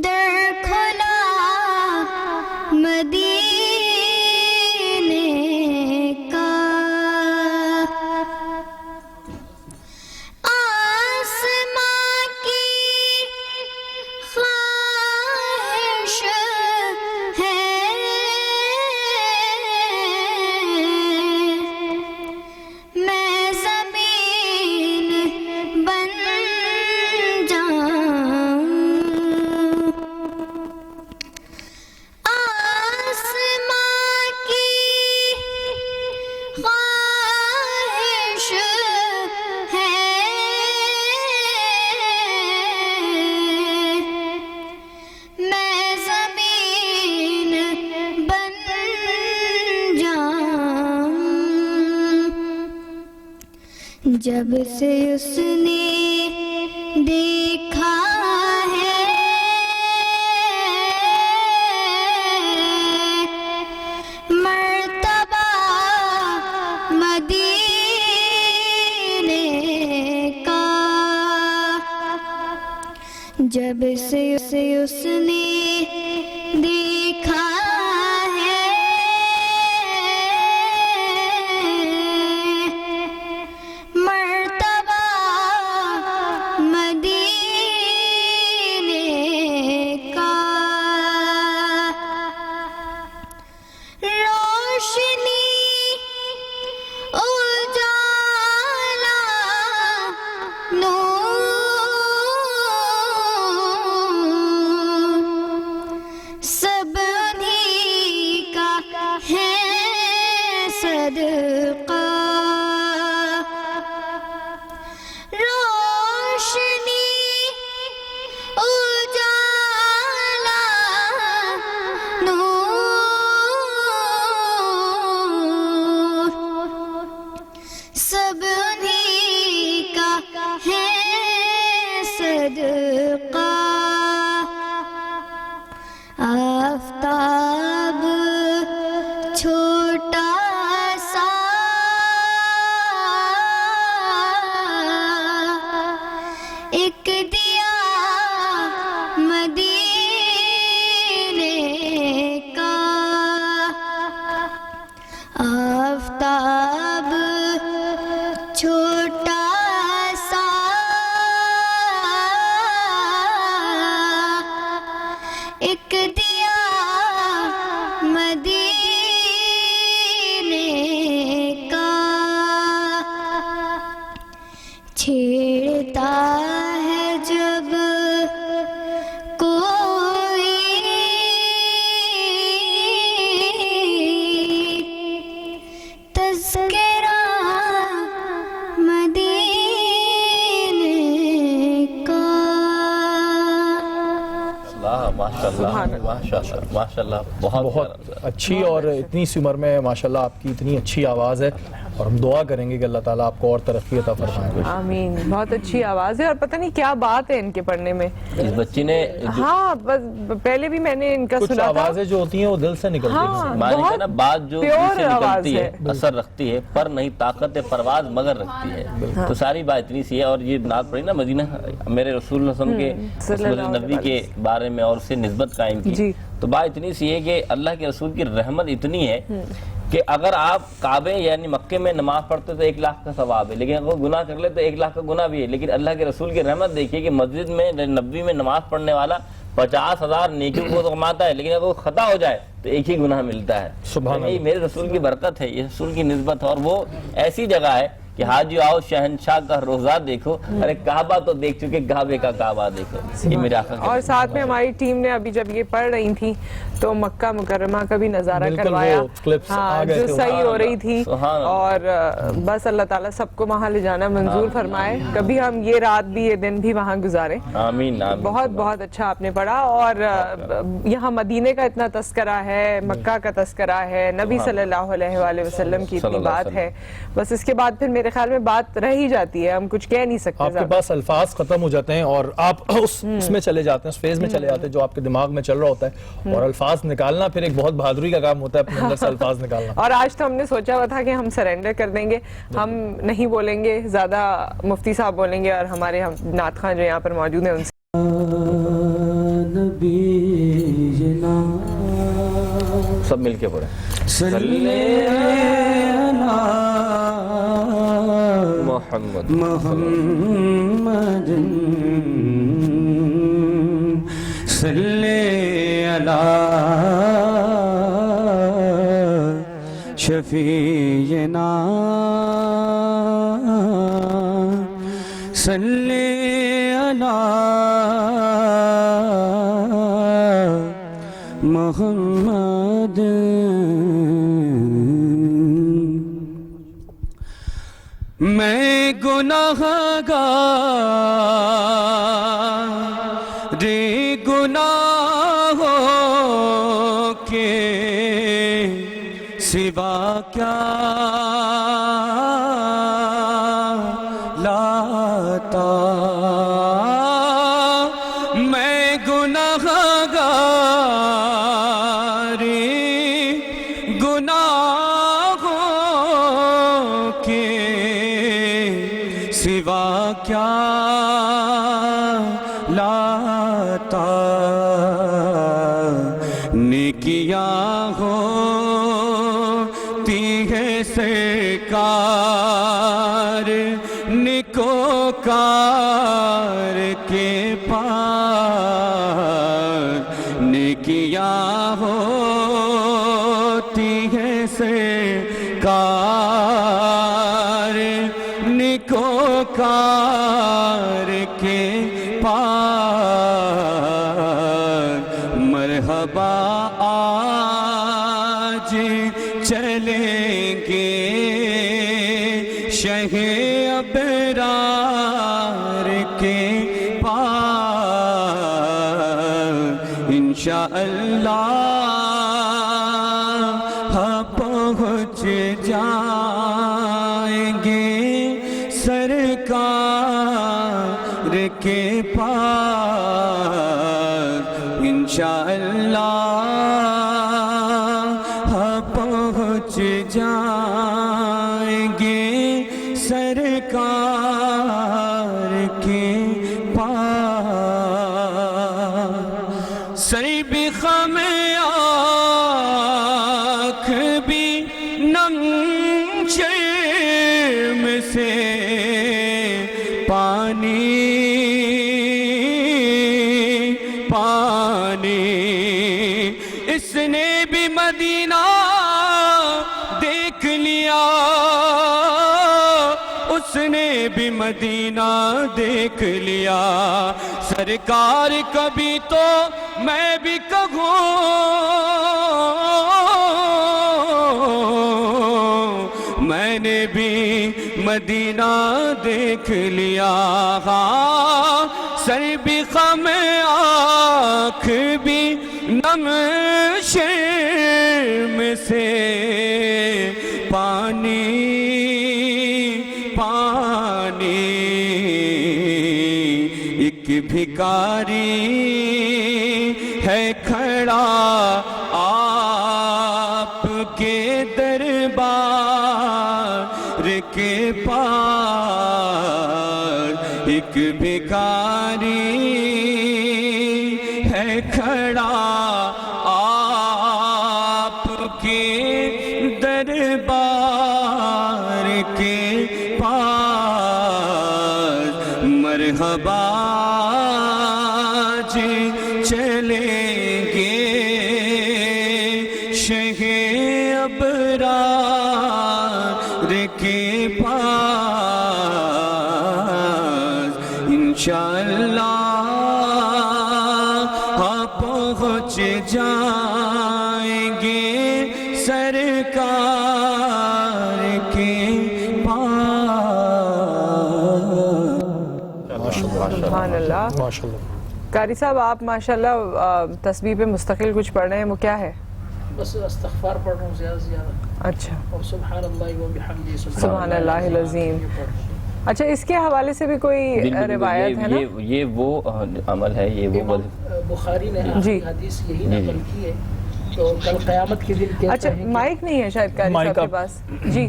در کھلا مدینے کا آسمان کی خواہش ہے میں زمین بن جاؤں. آسمان کی خواہش ہے میں زمین بن جاؤں. جب سے اس نے دیکھا ہے مرتبہ مدینے کا, جب سے اس نے دیکھا ہے مرتبہ مدینے کا, روشنی اجالا نور سب انہی کا ہے صدقہ. روشنی اجالا نور سب انہی کا ہے صدقہ. آفتاب چھوٹا سا ایک دیا مدینے کا, آفتاب چھوٹا سا ایک دیا مدینے کا, چھیڑتا ہے جب کوئی تذکرہ مدینے کا. ماشاء اللہ بہت اچھی اور اتنی سی عمر میں ماشاءاللہ آپ کی اتنی اچھی آواز ہے. اور ہم دعا کریں گے کہ اللہ تعالیٰ آپ کو اور ترقی عطا فرمائے. آمین. بہت اچھی آواز ہے اور پتہ نہیں کیا بات ہے ان کے پڑھنے میں. اس بچی نے ہاں بس پہلے بھی میں نے ان کا کچھ سنا تھا. آوازیں جو ہوتی ہیں وہ دل سے نکلتی ہیں. ہاں مالک ہے نا، بات جو دل پیور سے آواز نکلتی ہے ہے. اثر رکھتی ہے، پر نہیں طاقت پرواز مگر رکھتی ہے. تو ساری بات اتنی سی ہے. اور یہ نعت پڑھی نا مدینہ میرے رسول اللہ صلی اللہ علیہ وسلم کے اس نبی کے بارے میں اور اس سے نسبت قائم کی. تو بات اتنی سی ہے کہ اللہ کے رسول کی رحمت اتنی ہے کہ اگر آپ کعبے یعنی مکے میں نماز پڑھتے تو 1 لاکھ کا ثواب ہے، لیکن اگر وہ گناہ کر لے تو 1 لاکھ کا گناہ بھی ہے. لیکن اللہ کے رسول کی رحمت دیکھیے کہ مسجد میں نبوی میں نماز پڑھنے والا 50,000 نیکیوں کو تو کماتا ہے، لیکن اگر وہ خطا ہو جائے تو 1 ہی گناہ ملتا ہے. سبحان اللہ. یہ میرے رسول کی برکت ہے، یہ رسول کی نسبت ہے. اور وہ ایسی جگہ ہے کہ حاجی آؤ شہنشاہ کا روزہ دیکھو، ارے کعبہ تو دیکھ چکے، کعبے کا کعبہ دیکھو. یہ میرے آقا کے اور ساتھ میں ہماری ٹیم نے ابھی جب یہ پڑھ رہی تھی تو مکہ مکرمہ کا بھی نظارہ کروایا. ہاں جو صحیح ہو رہی تھی. اور بس اللہ تعالیٰ سب کو وہاں لے جانا منظور فرمائے. کبھی ہم یہ رات بھی یہ دن بھی وہاں گزارے. آمین. بہت بہت اچھا آپ نے پڑھا. اور یہاں مدینے کا اتنا تذکرہ ہے، مکہ کا تذکرہ ہے، نبی صلی اللہ علیہ وآلہ وسلم کی اتنی بات ہے. بس اس کے بعد پھر میرے خیال میں بات رہ ہی جاتی ہے، ہم کچھ کہہ نہیں سکتے. آپ کے پاس الفاظ ختم ہو جاتے ہیں اور آپ اس میں چلے جاتے ہیں، اس فیز میں چلے جاتے ہیں جو آپ کے دماغ میں چل رہا ہوتا ہے. اور الفاظ نکالنا پھر ایک بہت بہادری کا کام ہوتا ہے، اپنے اندر سے الفاظ نکالنا. اور آج تو ہم نے سوچا ہوا تھا کہ ہم سرنڈر کر دیں گے، ہم نہیں بولیں گے زیادہ، مفتی صاحب بولیں گے اور ہمارے نعت خواں جو یہاں پر موجود ہیں ان سے. سب مل کے پڑھیں. محمد محمد صلی علی شفیعنا صلی علی محمد. میں گناہ گار گناہوں کے سوا کیا لاتا. میں گناہ گار گناہوں کے سوا کیا لاتا. نیکیاں ہوتی ہے سرکار نکوکار کے پاس. نیکیاں ہوتی ہے سرکار نکوکار کے پاس. مرحبا آج چلیں گے شہ ابرار کے پاس. انشاءاللہ پہنچ جائیں گے سرکار کے پاس. انشاءاللہ پہنچ جائیں گے سرکار کے پاس. سر بھی خم آنکھ بھی نم شرم سے پانی پانی. اس نے بھی مدینہ دیکھ لیا، اس نے بھی مدینہ دیکھ لیا. سرکار کبھی تو میں بھی کہوں میں نے بھی مدینہ دیکھ لیا. ہاں سر بھی خم آنکھ بھی نم شرم سے پانی ایک بھکاری ہے کھڑا آپ کے دربار کے پاس، ایک بھکاری ہے کھڑا آپ کے دربار کے پاس، مرحبا جی چلیں گے شہ ابرار کے پاس، انشاءاللہ پہنچ جائیں گے سرکار کے پاس۔ سبحان اللہ۔ ماشاءاللہ۔ قاری صاحب آپ ماشاءاللہ تسبیح پہ مستقل کچھ پڑھ رہے ہیں، وہ کیا ہے؟ بس استغفار پڑھ رہا ہوں زیادہ سے زیادہ، اچھا، اور سبحان اللہ و بحمدہ سبحان اللہ العظیم۔ اچھا، اس کے حوالے سے بھی کوئی روایت ہے نا؟ یہ وہ عمل ہے، یہ وہ بخاری نے جی حدیث یہی نقل کی ہے، تو کل قیامت کے دن کہتا اچھا، ہے کہ مائک نہیں ہے شاید قاری صاحب کے پاس؟ جی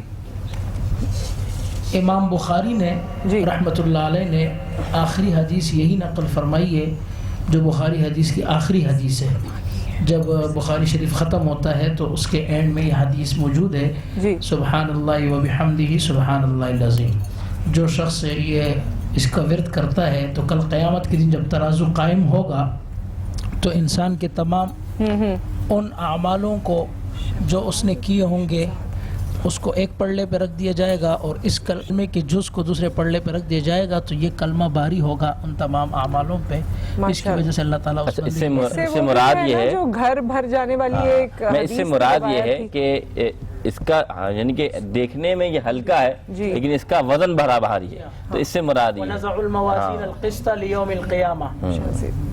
امام بخاری نے جی رحمۃ اللہ علیہ نے آخری حدیث یہی نقل فرمائی ہے جو بخاری حدیث کی آخری حدیث ہے۔ جب بخاری شریف ختم ہوتا ہے تو اس کے اینڈ میں یہ حدیث موجود ہے، جی سبحان اللہ و بحمدہ سبحان اللہ العظیم۔ جو شخص یہ اس کا ورد کرتا ہے تو کل قیامت کے دن جب ترازو قائم ہوگا تو انسان کے تمام ان اعمالوں کو جو اس نے کیے ہوں گے اس کو ایک پلڑے پہ رکھ دیا جائے گا، اور اس کلمے کے جز کو دوسرے پلڑے پہ رکھ دیا جائے گا، تو یہ کلمہ باری ہوگا ان تمام اعمالوں پہ، اس کی وجہ سے اللہ تعالیٰ اس سے مراد یہ ہے جو گھر بھر جانے والی ایک اس سے مراد یہ ہے کہ اس کا یعنی کہ دیکھنے میں یہ ہلکا ہے لیکن اس کا وزن بھرا بھاری ہے، تو اس سے مراد یہ وَنَزَعُ الْمَوَازِينَ الْقِسْطَ لِيَوْمِ الْقِيَامَةِ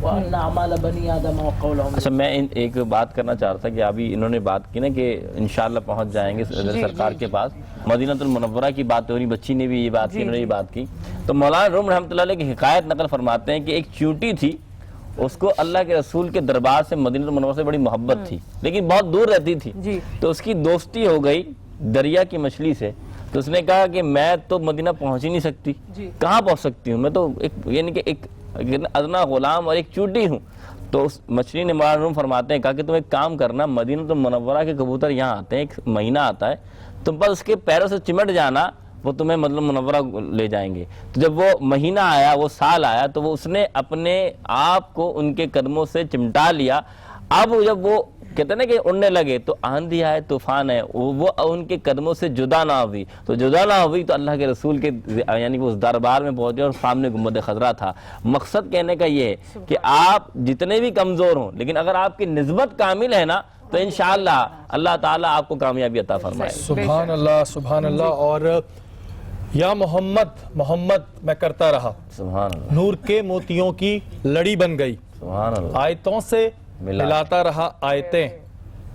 وَأَنَّ أَعْمَالَ بَنِي آدَمَ وَقَوْلَهُمْ۔ اچھا، میں ایک بات کرنا چاہ رہا تھا کہ ابھی انہوں نے بات کی نا کہ انشاءاللہ پہنچ جائیں گے سرکار کے پاس، مدینہ المنورہ کی بات ہو رہی، بچی نے بھی یہ بات کی، انہوں نے یہ بات کی، تو مولانا روم رحمۃ اللہ علیہ کی حکایت نقل فرماتے ہیں کہ ایک چیونٹی تھی، اس کو اللہ کے رسول کے دربار سے مدینہ المنورہ سے بڑی محبت تھی لیکن بہت دور رہتی تھی، تو اس کی دوستی ہو گئی دریا کی مچھلی سے، تو اس نے کہا کہ میں تو مدینہ پہنچ ہی نہیں سکتی، کہاں پہنچ سکتی ہوں، میں تو یعنی کہ ایک ادنا غلام اور ایک چیونٹی ہوں۔ تو اس مچھلی نے مولانا روم فرماتے ہیں کہا کہ تم ایک کام کرنا، مدینہ المنورہ کے کبوتر یہاں آتے ہیں، ایک مہینہ آتا ہے، تم بس اس کے پیروں سے چمٹ جانا، وہ تمہیں مدینہ منورہ لے جائیں گے۔ تو جب وہ مہینہ آیا، وہ سال آیا، تو وہ اس نے اپنے آپ کو ان کے قدموں سے چمٹا لیا۔ اب جب وہ کہتے ہیں نا کہ اڑنے لگے تو آندھی آئے، طوفان ہے، وہ ان کے قدموں سے جدا نہ ہوئی، تو جدا نہ ہوئی تو اللہ کے رسول کے یعنی کہ اس دربار میں پہنچے اور سامنے گنبد خضرا تھا۔ مقصد کہنے کا یہ ہے کہ آپ جتنے بھی کمزور ہوں لیکن اگر آپ کی نسبت کامل ہے نا تو انشاءاللہ اللہ تعالیٰ آپ کو کامیابی عطا فرمائے۔ سبحان اللہ، سبحان اللہ۔ اور یا محمد محمد میں کرتا رہا، سبحان اللہ، نور کے موتیوں کی لڑی بن گئی، سبحان اللہ، آیتوں سے ملاتا رہا آیتیں،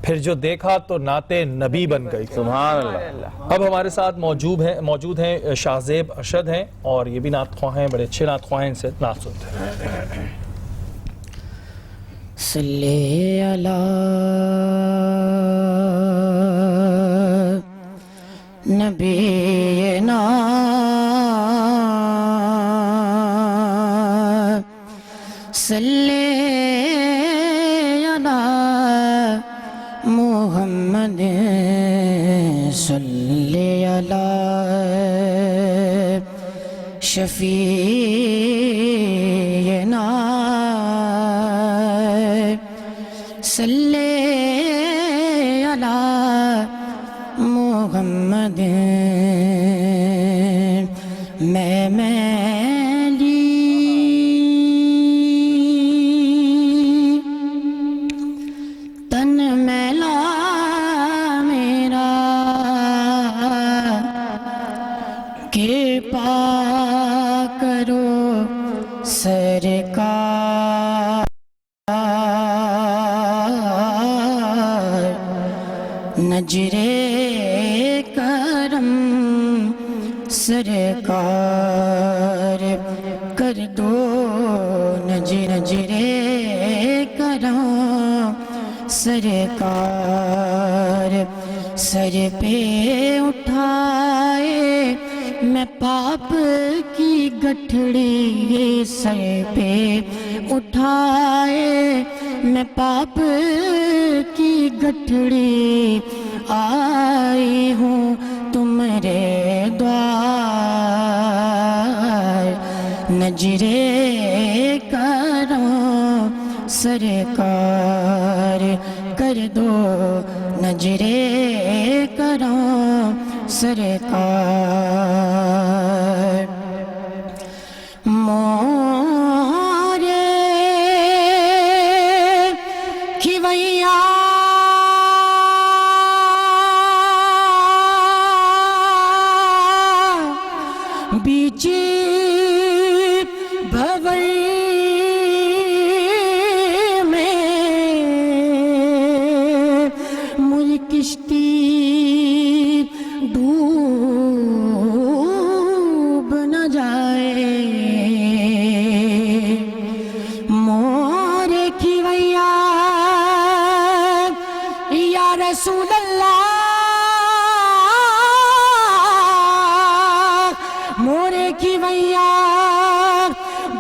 پھر جو دیکھا تو نعت نبی بن گئی، سبحان اللہ۔ اب ہمارے ساتھ موجود ہیں شاہ زیب ارشد ہیں، اور یہ بھی نعت خواہ ہیں، بڑے اچھے نعت خواہ ہیں، ان سے نعت سنتے ہیں۔ صلی علی نبینا صلی علی محمد صلی علی شفیعنا صلی علی محمد تن میلا میرا کرپا کرو سرکار نجرے کرم سرکار کر دو نجرے کروں سرکار سر پہ اٹھائے میں پاپ کی گٹھڑی سر پہ اٹھائے میں پاپ کی گٹھڑی آئی ہوں تمہارے دوار نجرے کروں سرکار کر دو نجرے کروں سرکار مورے کھویا بیچ بھوئی میں مجھ کشتی ڈوب نہ جائے مورے کھویا یا رسول اللہ مورے کھویا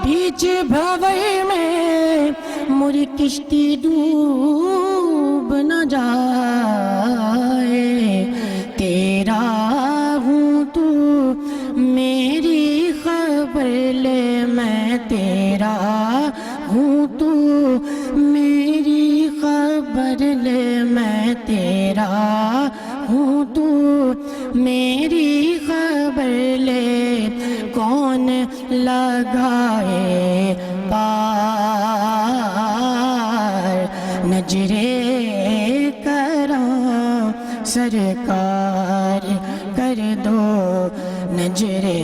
بیچ بھوئی میں مجھ کشتی ڈوب نہ جائے تیرا ہوں تو میری خبر لے میں تیرا ہوں تو میری خبر لے میں تیرا ہوں تو میری خبر لے کون لگائے پار نجرے کروں سرکار کر دو نجرے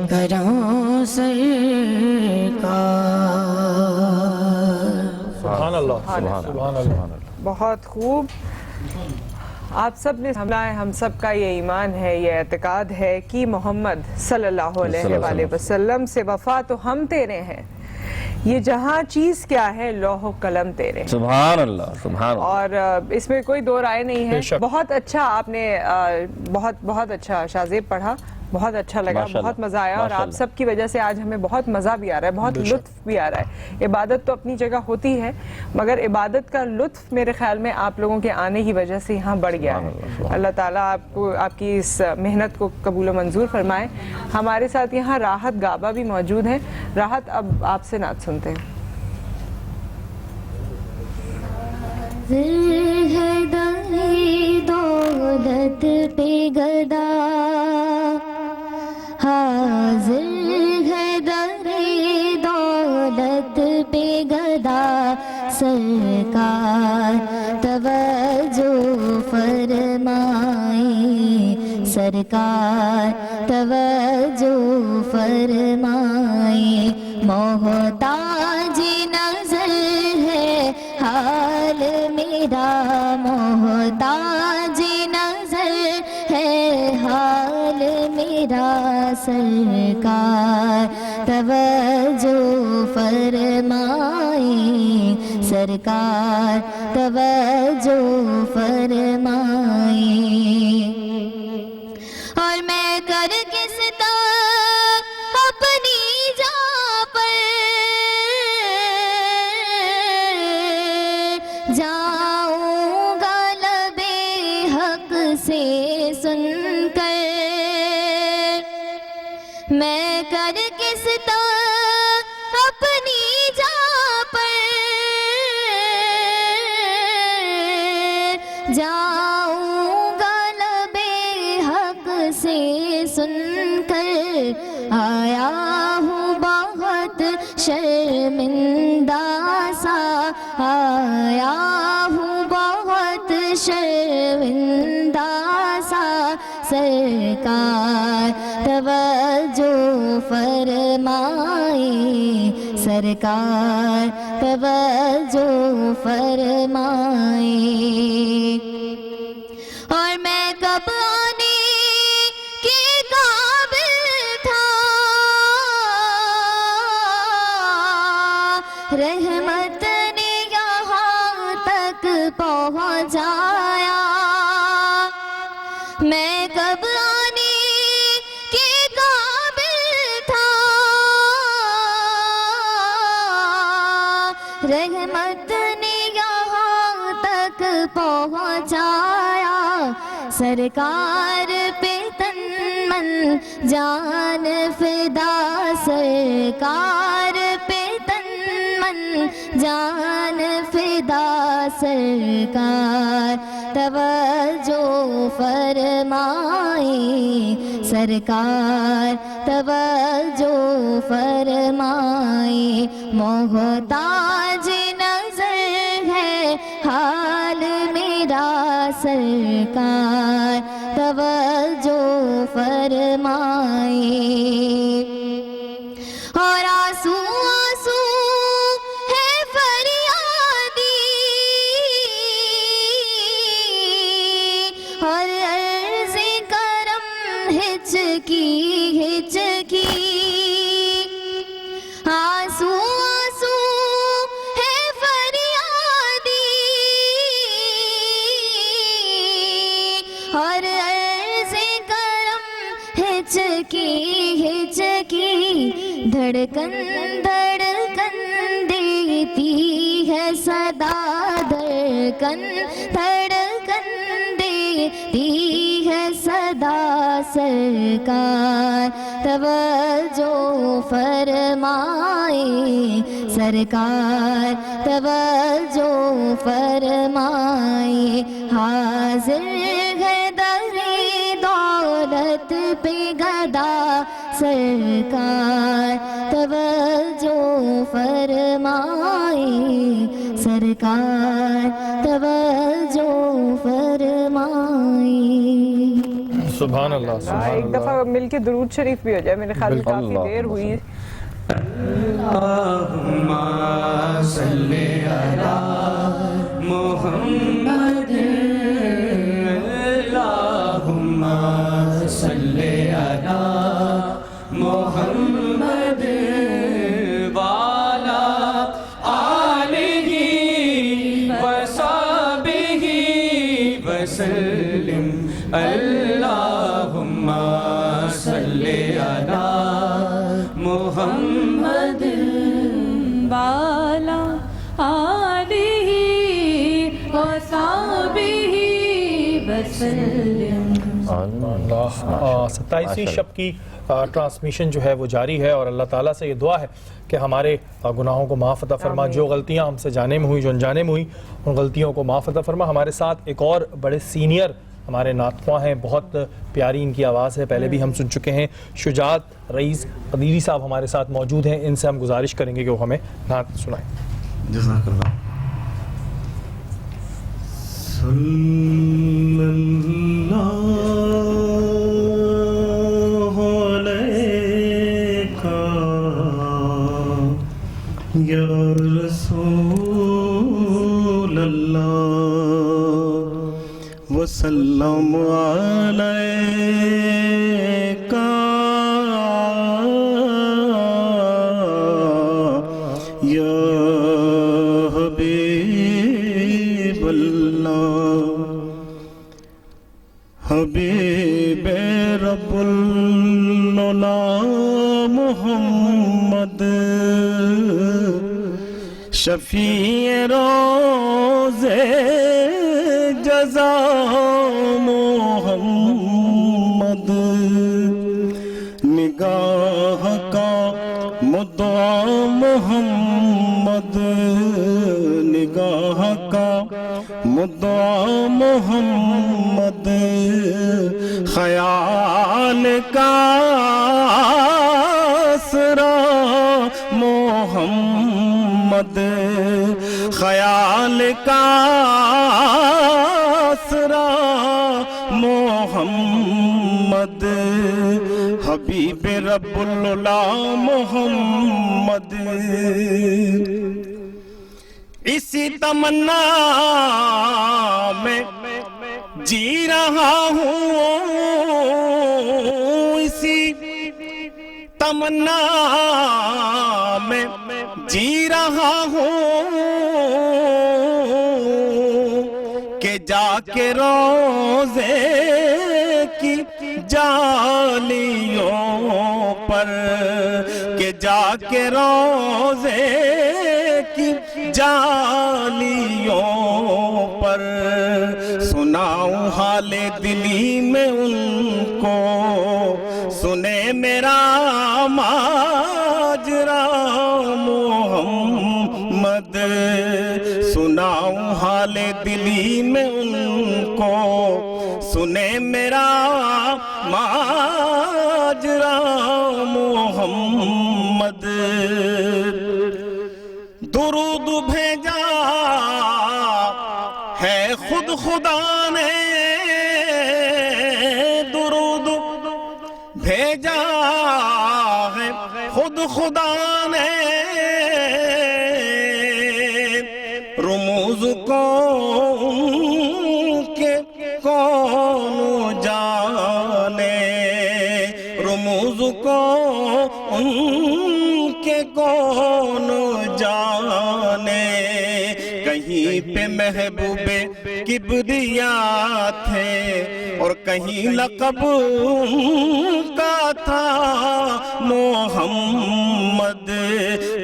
کروں سرکار سبحان اللہ سبحان اللہ بہت خوب. آپ سب نے ہم سب کا یہ ایمان ہے، یہ اعتقاد ہے کہ محمد صلی اللہ علیہ وآلہ وسلم سے وفا تو ہم تیرے ہیں، یہ جہاں چیز کیا ہے لوح و قلم تیرے. سبحان اللہ سبحان اللہ. اور اس میں کوئی دو رائے نہیں ہے. بہت اچھا آپ نے بہت اچھا شازیب پڑھا، بہت اچھا لگا، بہت مزہ آیا، اور آپ سب کی وجہ سے آج ہمیں بہت مزہ بھی آ رہا ہے، بہت لطف بھی آ رہا ہے. عبادت تو اپنی جگہ ہوتی ہے، مگر عبادت کا لطف میرے خیال میں آپ لوگوں کے آنے کی وجہ سے یہاں بڑھ گیا ہے. اللہ تعالیٰ آپ کی اس محنت کو قبول و منظور فرمائے. ہمارے ساتھ یہاں راحت گابا بھی موجود ہیں. راحت، اب آپ سے نعت سنتے ہیں. دولت پہ گدا حاضر ہے در دولت پہ گدا سرکار توجہ فرمائیں سرکار توجہ فرمائیں محتاج نظر ہے حال میرا محتاج نظر ہے حال میرا سرکار توجہ فرمائیں سرکار توجہ فرمائیں. اور میں کر کس طرح اپنی جا پر جاؤں گا لبے حق سے سن کر میں کر کس طرح اپنی جا پر جاؤں گا لبے حق سے سن کر آیا ہوں بہت شرمندہ سا آیا ہوں بہت شرمندہ سا سرکار توجہ فرمائیں سرکار توجہ فرمائیں. اور میں کب آنے کے قابل تھا رحمت نے یہاں تک پہنچایا میں کب آنے کے قابل تھا رحمت نے یہاں تک پہنچایا سرکار پہ تن من جان فدا سرکار پہ تن من جان فدا سرکار توجہ فرمائے سرکار توجہ فرمائے محتاج نظر ہے حال میرا سرکار توجہ فرمائے اور آنسو آنسو ہے فریادی اور عرض کرم ہچکی ہچکی آنسو آنسو ہے فریادی اور عرض کرم ہچکی ہچکی دھڑکن دھڑکن دیتی ہے صدا دھڑکن دھڑکن دیتی ہے صدا سرکار توجہ فرمائے سرکار توجہ فرمائے حاضر ہے در دولت پہ گدا سرکار توجہ فرمائے سرکار توجہ فرمائے سبحان اللہ سبحان ایک دفعہ مل کے درود شریف بھی ہو جائے میرے خیال میں کافی دیر ہوئی اللہم صلی علی محمد اللہم صلی علی محمد والا آلہ وصحبہ وسلم اللہم صلی علی محمد والا آلہ وصحبہ وسلم اللہ 27ویں شب کی ٹرانسمیشن جو ہے وہ جاری ہے اور اللہ تعالیٰ سے یہ دعا ہے کہ ہمارے گناہوں کو معاف عطا فرما جو غلطیاں ہم سے جانے میں ہوئی جو انجانے میں ہوئی ان غلطیوں کو معاف عطا فرما ہمارے ساتھ ایک اور بڑے سینئر ہمارے نعت خواں ہیں بہت پیاری ان کی آواز ہے پہلے بھی ہم سن چکے ہیں شجاعت رئیس قدیری صاحب ہمارے ساتھ موجود ہیں ان سے ہم گزارش کریں گے کہ وہ ہمیں نعت سنائیں جزاک اللہ صلی اللہ علیکہ یا رسول اللہ وسلم علیکہ یا حبیب اللہ حبیب رب العلا محمد شفیع روز جزا محمد نگاہ کا مدعا محمد نگاہ کا مدعا محمد خیال کا آسرا محمد خیال کا آسرا محمد حبیب رب العلا محمد اسی تمنا میں جی رہا ہوں اسی تمنا میں جی رہا ہوں کہ جا کے روزے کی جالیوں پر، کہ جا کے روزے کی جالیوں پر سناؤں حال دلی میں ان کو، سنے میرا ماجرا محمد، سناؤں حال دلی میں ان کو، سنے میرا ماجرا محمد۔ درود بھیجا ہے خود خدا نے، درود بھیجا ہے خود خدا نے، رموز کون کے کون جانے، رموز کون کے کون جانے، کہیں پہ محبوب کبریا تھے اور کہیں لقب کا تھا محمد،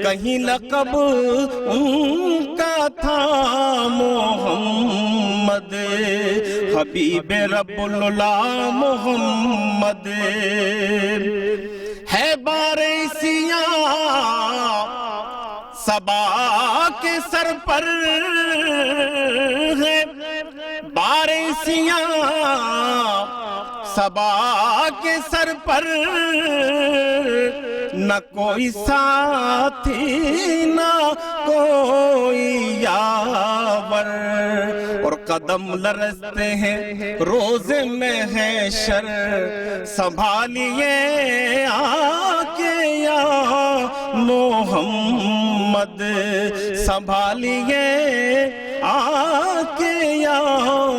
کہیں لقب ان کا تھا محمد، حبیب رب العلا محمد۔ ہے بارشیاں صبا کے سر پر ہے، بارشیاں صبا کے سر پر، نہ کوئی ساتھی نہ کوئی یاور، اور قدم لرزتے ہیں روز میں ہے شر، سنبھالیے آکے یا محمد، سنبھالیے آکے یا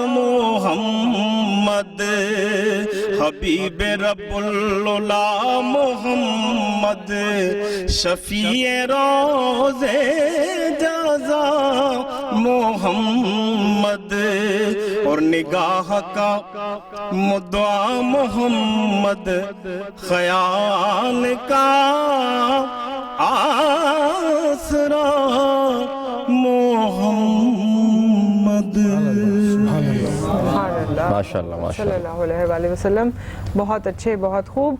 محمد، حبیب رب العلا محمد، شفیع روزے جزا محمد، اور نگاہ کا مدعا محمد، خیال کا آسرا محمد۔ ماشاءاللہ صلی اللہ علیہ وآلہ وسلم، بہت اچھے، بہت خوب۔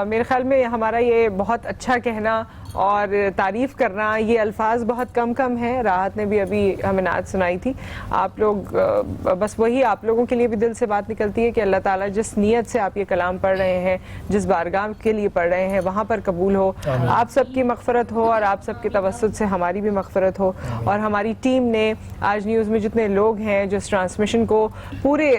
میرے خیال میں ہمارا یہ بہت اچھا کہنا اور تعریف کرنا، یہ الفاظ بہت کم ہیں۔ راحت نے بھی ابھی ہمیں نعت سنائی تھی، آپ لوگ بس وہی آپ لوگوں کے لیے بھی دل سے بات نکلتی ہے کہ اللہ تعالیٰ جس نیت سے آپ یہ کلام پڑھ رہے ہیں، جس بارگاہ کے لیے پڑھ رہے ہیں، وہاں پر قبول ہو، آپ سب کی مغفرت ہو اور آپ سب کے توسط سے ہماری بھی مغفرت ہو۔ اور ہماری ٹیم نے آج نیوز میں جتنے لوگ ہیں جو اس ٹرانسمیشن کو پورے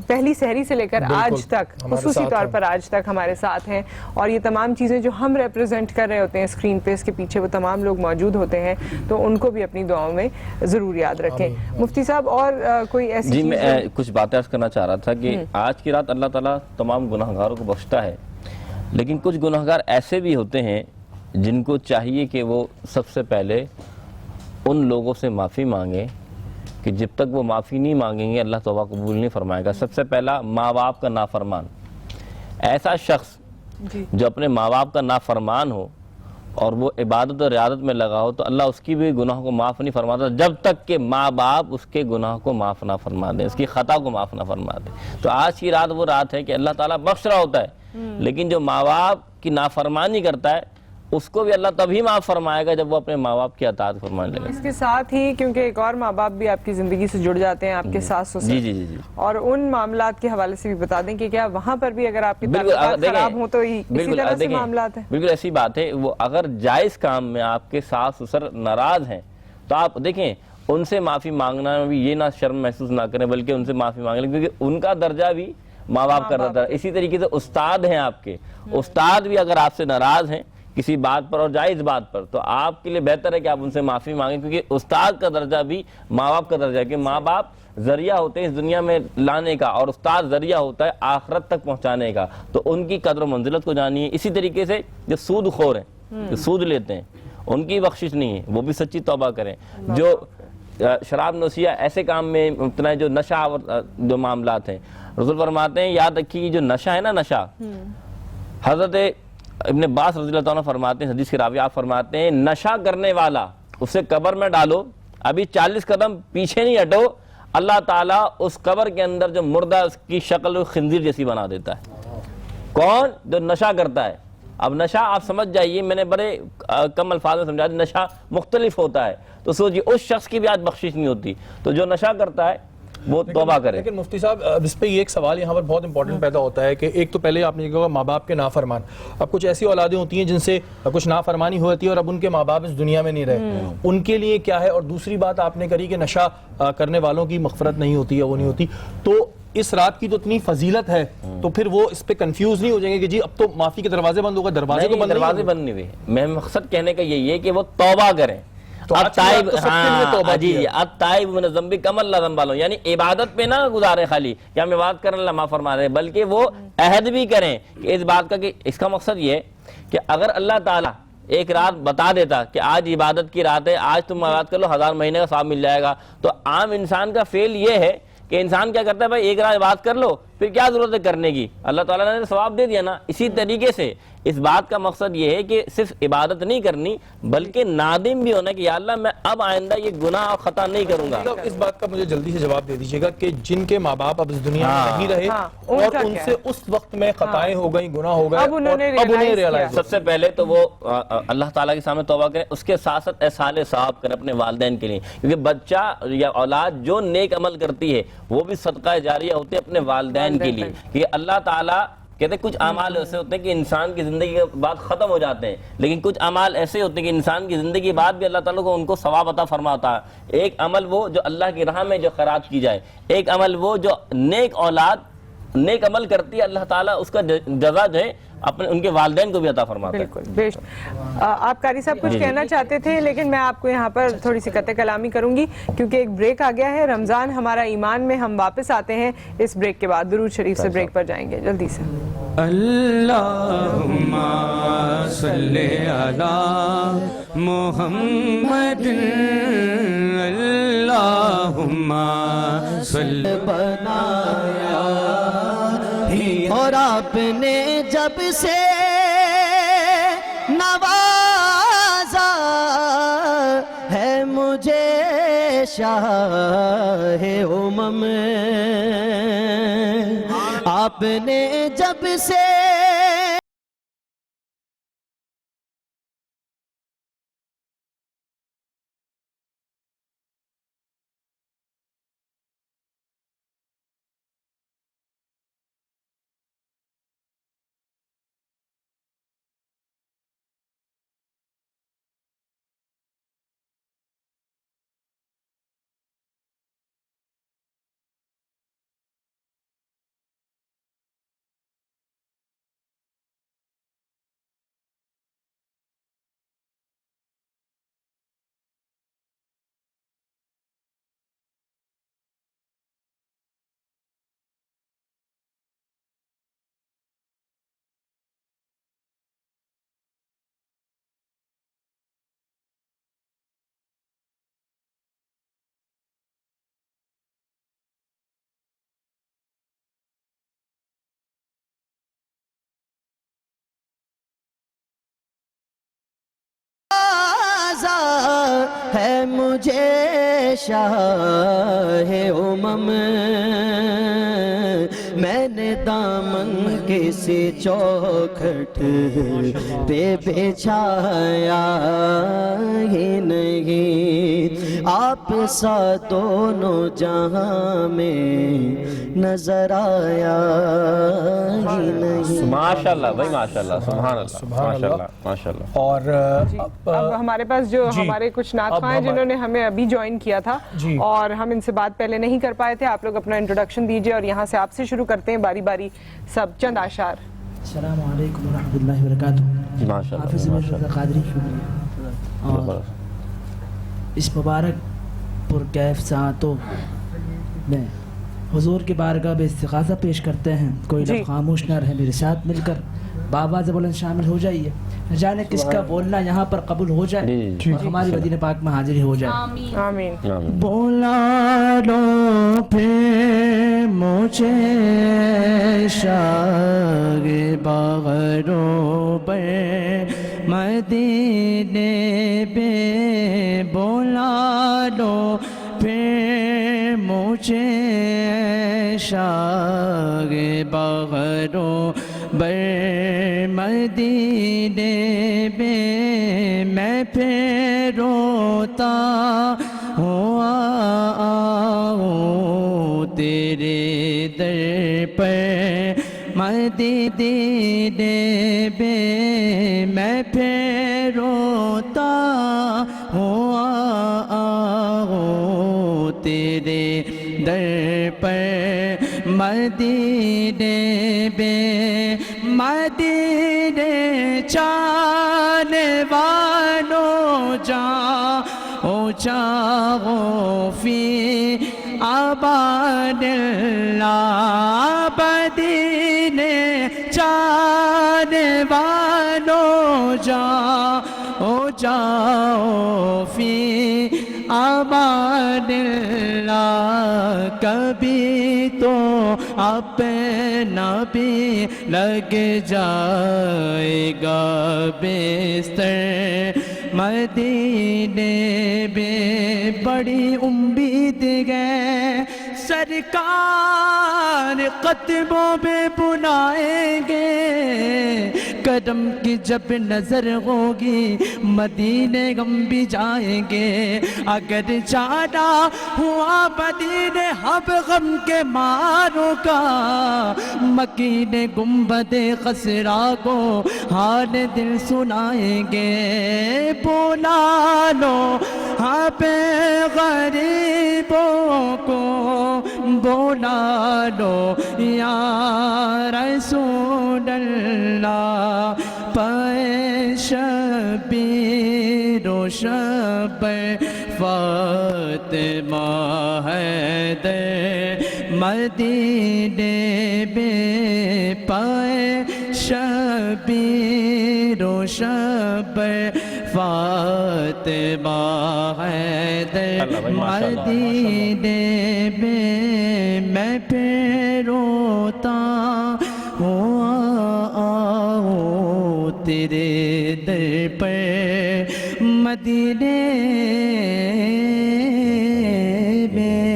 پہلی سحری سے لے کر آج تک، خصوصی طور پر آج تک ہمارے ساتھ ہیں، اور یہ تمام چیزیں جو ہم ریپرزینٹ کر رہے ہوتے ہیں اسکرین پہ، اس کے پیچھے وہ تمام لوگ موجود ہوتے ہیں، تو ان کو بھی اپنی دعاؤں میں ضرور یاد رکھیں۔ مفتی صاحب اور کوئی ایسی جی، میں کچھ باتیں عرض کرنا چاہ رہا تھا کہ آج کی رات اللہ تعالیٰ تمام گناہگاروں کو بخشتا ہے، لیکن کچھ گناہگار ایسے بھی ہوتے ہیں جن کو چاہیے کہ وہ سب سے پہلے ان لوگوں سے معافی مانگیں کہ جب تک وہ معافی نہیں مانگیں گے اللہ توبہ قبول نہیں فرمائے گا۔ سب سے پہلا ماں باپ کا نافرمان، ایسا شخص جو اپنے ماں باپ کا نافرمان ہو اور وہ عبادت اور ریاضت میں لگا ہو تو اللہ اس کی بھی گناہ کو معاف نہیں فرماتا جب تک کہ ماں باپ اس کے گناہ کو معاف نہ فرما دیں، اس کی خطا کو معاف نہ فرما دیں۔ تو آج کی رات وہ رات ہے کہ اللہ تعالیٰ بخش رہا ہوتا ہے، لیکن جو ماں باپ کی نافرمانی کرتا ہے اس کو بھی اللہ تبھی معاف فرمائے گا جب وہ اپنے ماں باپ کی اطاعت فرمانے لگے۔ اس کے ساتھ ہی کیونکہ ایک اور ماں باپ بھی آپ کی زندگی سے جڑ جاتے ہیں، آپ کے ساس سسر، جی اور ان معاملات کے حوالے سے بھی بتا دیں کہ کیا وہاں پر بھی اگر آپ کی تعلقات خراب ہوں تو اسی طرح سے معاملات ہیں؟ بالکل ایسی بات ہے، وہ اگر جائز کام میں آپ کے ساس سسر ناراض ہیں تو آپ دیکھیں ان سے معافی مانگنا بھی یہ نہ شرم محسوس نہ کریں بلکہ ان سے معافی مانگ لیں، کیونکہ ان کا درجہ بھی ماں باپ کا درجہ۔ اسی طریقے سے استاد ہیں آپ کے، استاد بھی اگر آپ سے ناراض ہیں کسی بات پر اور جائز بات پر تو آپ کے لیے بہتر ہے کہ آپ ان سے معافی مانگیں، کیونکہ استاد کا درجہ بھی ماں باپ کا درجہ ہے، کہ ماں باپ ذریعہ ہوتے ہیں اس دنیا میں لانے کا اور استاد ذریعہ ہوتا ہے آخرت تک پہنچانے کا، تو ان کی قدر و منزلت کو جانیے۔ اسی طریقے سے جو سود خور ہیں، جو سود لیتے ہیں، ان کی بخشش نہیں ہے، وہ بھی سچی توبہ کریں. جو شراب نوشیہ ایسے کام میں مبتلا ہے جو نشہ جو معاملات ہیں، رسول فرماتے ہیں یاد رکھیے جو نشہ ہے نا، نشہ، حضرت ابن عباس رضی اللہ عنہ فرماتے ہیں، حدیث کے راوی آپ فرماتے ہیں نشہ کرنے والا اسے قبر میں ڈالو، ابھی 40 قدم پیچھے نہیں ہٹو، اللہ تعالیٰ اس قبر کے اندر جو مردہ اس کی شکل خنزیر جیسی بنا دیتا ہے. کون؟ جو نشہ کرتا ہے. اب نشہ آپ سمجھ جائیے، میں نے بڑے کم الفاظ میں سمجھا دیا، نشہ مختلف ہوتا ہے، تو سوچیے اس شخص کی بھی آج بخشش نہیں ہوتی. تو جو نشہ کرتا ہے وہ توبہ کرے. لیکن مفتی صاحب اس پہ یہ ایک سوال یہاں پر بہت امپورٹنٹ پیدا ہوتا ہے کہ ایک تو پہلے آپ نے کہا ماں باپ کے نافرمان، اب کچھ ایسی اولادیں ہوتی ہیں جن سے کچھ نافرمانی ہوتی ہے اور اب ان کے ماں باپ اس دنیا میں نہیں رہے، ان کے لیے کیا ہے؟ اور دوسری بات آپ نے کری کہ نشہ کرنے والوں کی مغفرت نہیں ہوتی ہے، وہ نہیں ہوتی. تو اس رات کی تو اتنی فضیلت ہے تو پھر وہ اس پہ کنفیوز نہیں ہو جائیں گے کہ جی اب تو معافی کے دروازے بند ہوگا؟ دروازے تو بند نہیں ہوئے. میں مقصد کہنے کا یہی ہے کہ وہ توبہ کریں. یعنی عبادت پہ نہ گزارے خالی کہ ہم عبادت کریں اللہ معاف فرما رہے، بلکہ وہ عہد بھی کریں کہ اس بات کا، کہ اس کا مقصد یہ ہے کہ اگر اللہ تعالیٰ ایک رات بتا دیتا کہ آج عبادت کی رات ہے، آج تم عبادت کر لو 1000 مہینے کا ثواب مل جائے گا، تو عام انسان کا فعل یہ ہے کہ انسان کیا کرتا ہے، بھائی ایک رات عبادت کر لو پھر کیا ضرورت ہے کرنے کی، اللہ تعالیٰ نے ثواب دے دیا نا. اسی طریقے سے اس بات کا مقصد یہ ہے کہ صرف عبادت نہیں کرنی بلکہ نادم بھی ہونا کہ یا اللہ میں اب آئندہ یہ گناہ اور خطا نہیں کروں گا. اس بات کا مجھے جلدی سے جواب دے دیجیے گا کہ جن کے ماں باپ اب اس دنیا میں نہیں رہے اور ان سے اس وقت میں خطائیں ہو گئیں، گناہ ہو گئے، اب انہیں ریالائز، سب سے پہلے تو وہ اللہ تعالیٰ کے سامنے توبہ کریں، اس کے ساتھ ساتھ احسان ثواب کریں اپنے والدین کے لیے، کیونکہ بچہ یا اولاد جو نیک عمل کرتی ہے وہ بھی صدقہ جاریہ ہوتے ہیں اپنے والدین کے لیے. کہ اللہ تعالیٰ کہتے ہیں کچھ اعمال ایسے ہوتے ہیں کہ انسان کی زندگی کے بعد ختم ہو جاتے ہیں، لیکن کچھ اعمال ایسے ہوتے ہیں کہ انسان کی زندگی کے بعد بھی اللہ تعالیٰ کو ان کو ثواب عطا فرماتا ہے. ایک عمل وہ جو اللہ کی راہ میں جو خیرات کی جائے، ایک عمل وہ جو نیک اولاد نیک عمل کرتی ہے، اللہ تعالیٰ اس کا جزا جو ہے اپنے ان کے والدین کو بھی عطا فرماتا ہے. بالکل. آپ قاری صاحب کچھ کہنا چاہتے تھے لیکن میں آپ کو یہاں پر تھوڑی سی قطع کلامی کروں گی کیونکہ ایک بریک آ گیا ہے. رمضان ہمارا ایمان میں ہم واپس آتے ہیں اس بریک کے بعد، درود شریف سے بریک پر جائیں گے جلدی سے. اللہم صلی علی محمد اللہم صلی بنایا اور آپ نے جب سے نوازا ہے مجھے شاہ امم، آپ نے جب سے ہے مجھے شاہ امم، میں نے دامن کسی چوکھٹ پہ بچھایا ہی نہیں، آپ سا دونوں جہاں میں نظر آیا ہی نہیں. ماشاءاللہ بھائی ماشاءاللہ، سبحان اللہ، ماشاءاللہ ماشاءاللہ. اور اب ہمارے پاس جو ہمارے کچھ نعت خواہ ہیں جنہوں نے ہمیں ابھی جوائن کیا تھا اور ہم ان سے بات پہلے نہیں کر پائے تھے، آپ لوگ اپنا انٹروڈکشن دیجئے اور یہاں سے آپ سے شروع کرتے ہیں باری باری سب چند اشعار. السلام علیکم ورحمۃ اللہ وبرکاتہ. حافظ مرزا قادری اور اس مبارک پرکیف ساعتوں میں حضور کی بارگاہ میں استغاثہ پیش کرتے ہیں. کوئی لب خاموش نہ رہے، میرے ساتھ مل کر بابا بلند شامل ہو جائیے. نہ جانے کس کا بولنا یہاں پر قبول ہو جائے اور ہماری مدینہ پاک میں حاضری ہو جائے. آمین. بولا لو پھر مجھے شاگ باغروں پر مدینے پہ بولا لو پھر مجھے شاگ باغروں بر مدینے میں میں پھر روتا ہوں آؤں تیرے در پر مدینے میں میں پھر روتا ہوں آؤں تیرے در پر مدینے میں مدینے چاہنے والوں جاؤ جاؤ فی آباد اللہ مدینے چاہنے والوں جاؤ جاؤ فی آباد اللہ کبھی تو اپنا بھی لگ جائے گا بستر مدینے میں بڑی امید ہے سرکار قدموں میں بلائیں گے قدم کی جب نظر ہوگی مدینے ہم بھی جائیں گے اگر جانا ہوا مدینے ہم غم کے ماروں کا مکین گنبد خسرا کو حال دل سنائیں گے بولا لو ہاں پہ غریبوں کو بولا لو یا رسول اللہ پائے شبیر و شبر فاطمہ حیدر مدینے میں پائے شبیر و شبر فاطمہ حیدر مدینے میں پھر روتا ہوں آؤں تیرے در پر مدینے میں.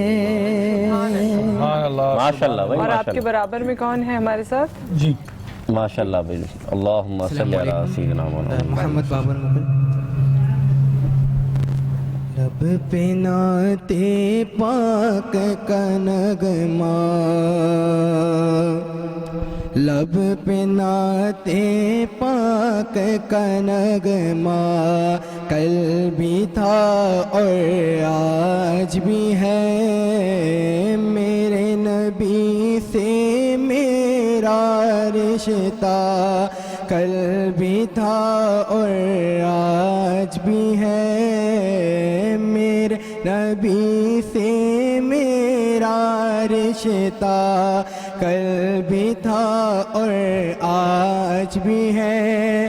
ماشاءاللہ بھائی اور آپ کے برابر میں کون ہے ہمارے ساتھ؟ جی ماشاءاللہ بھائی اللہم صلی علی سیدنا محمد بابر رب پہ ناتے پاک کا نغمہ لب پہ ناتے پاک کا نغمہ کل بھی تھا اور آج بھی ہے میرے نبی سے میرا رشتہ کل بھی تھا اور آج بھی ہے میرے نبی سے میرا رشتہ کل بھی تھا اور آج بھی ہے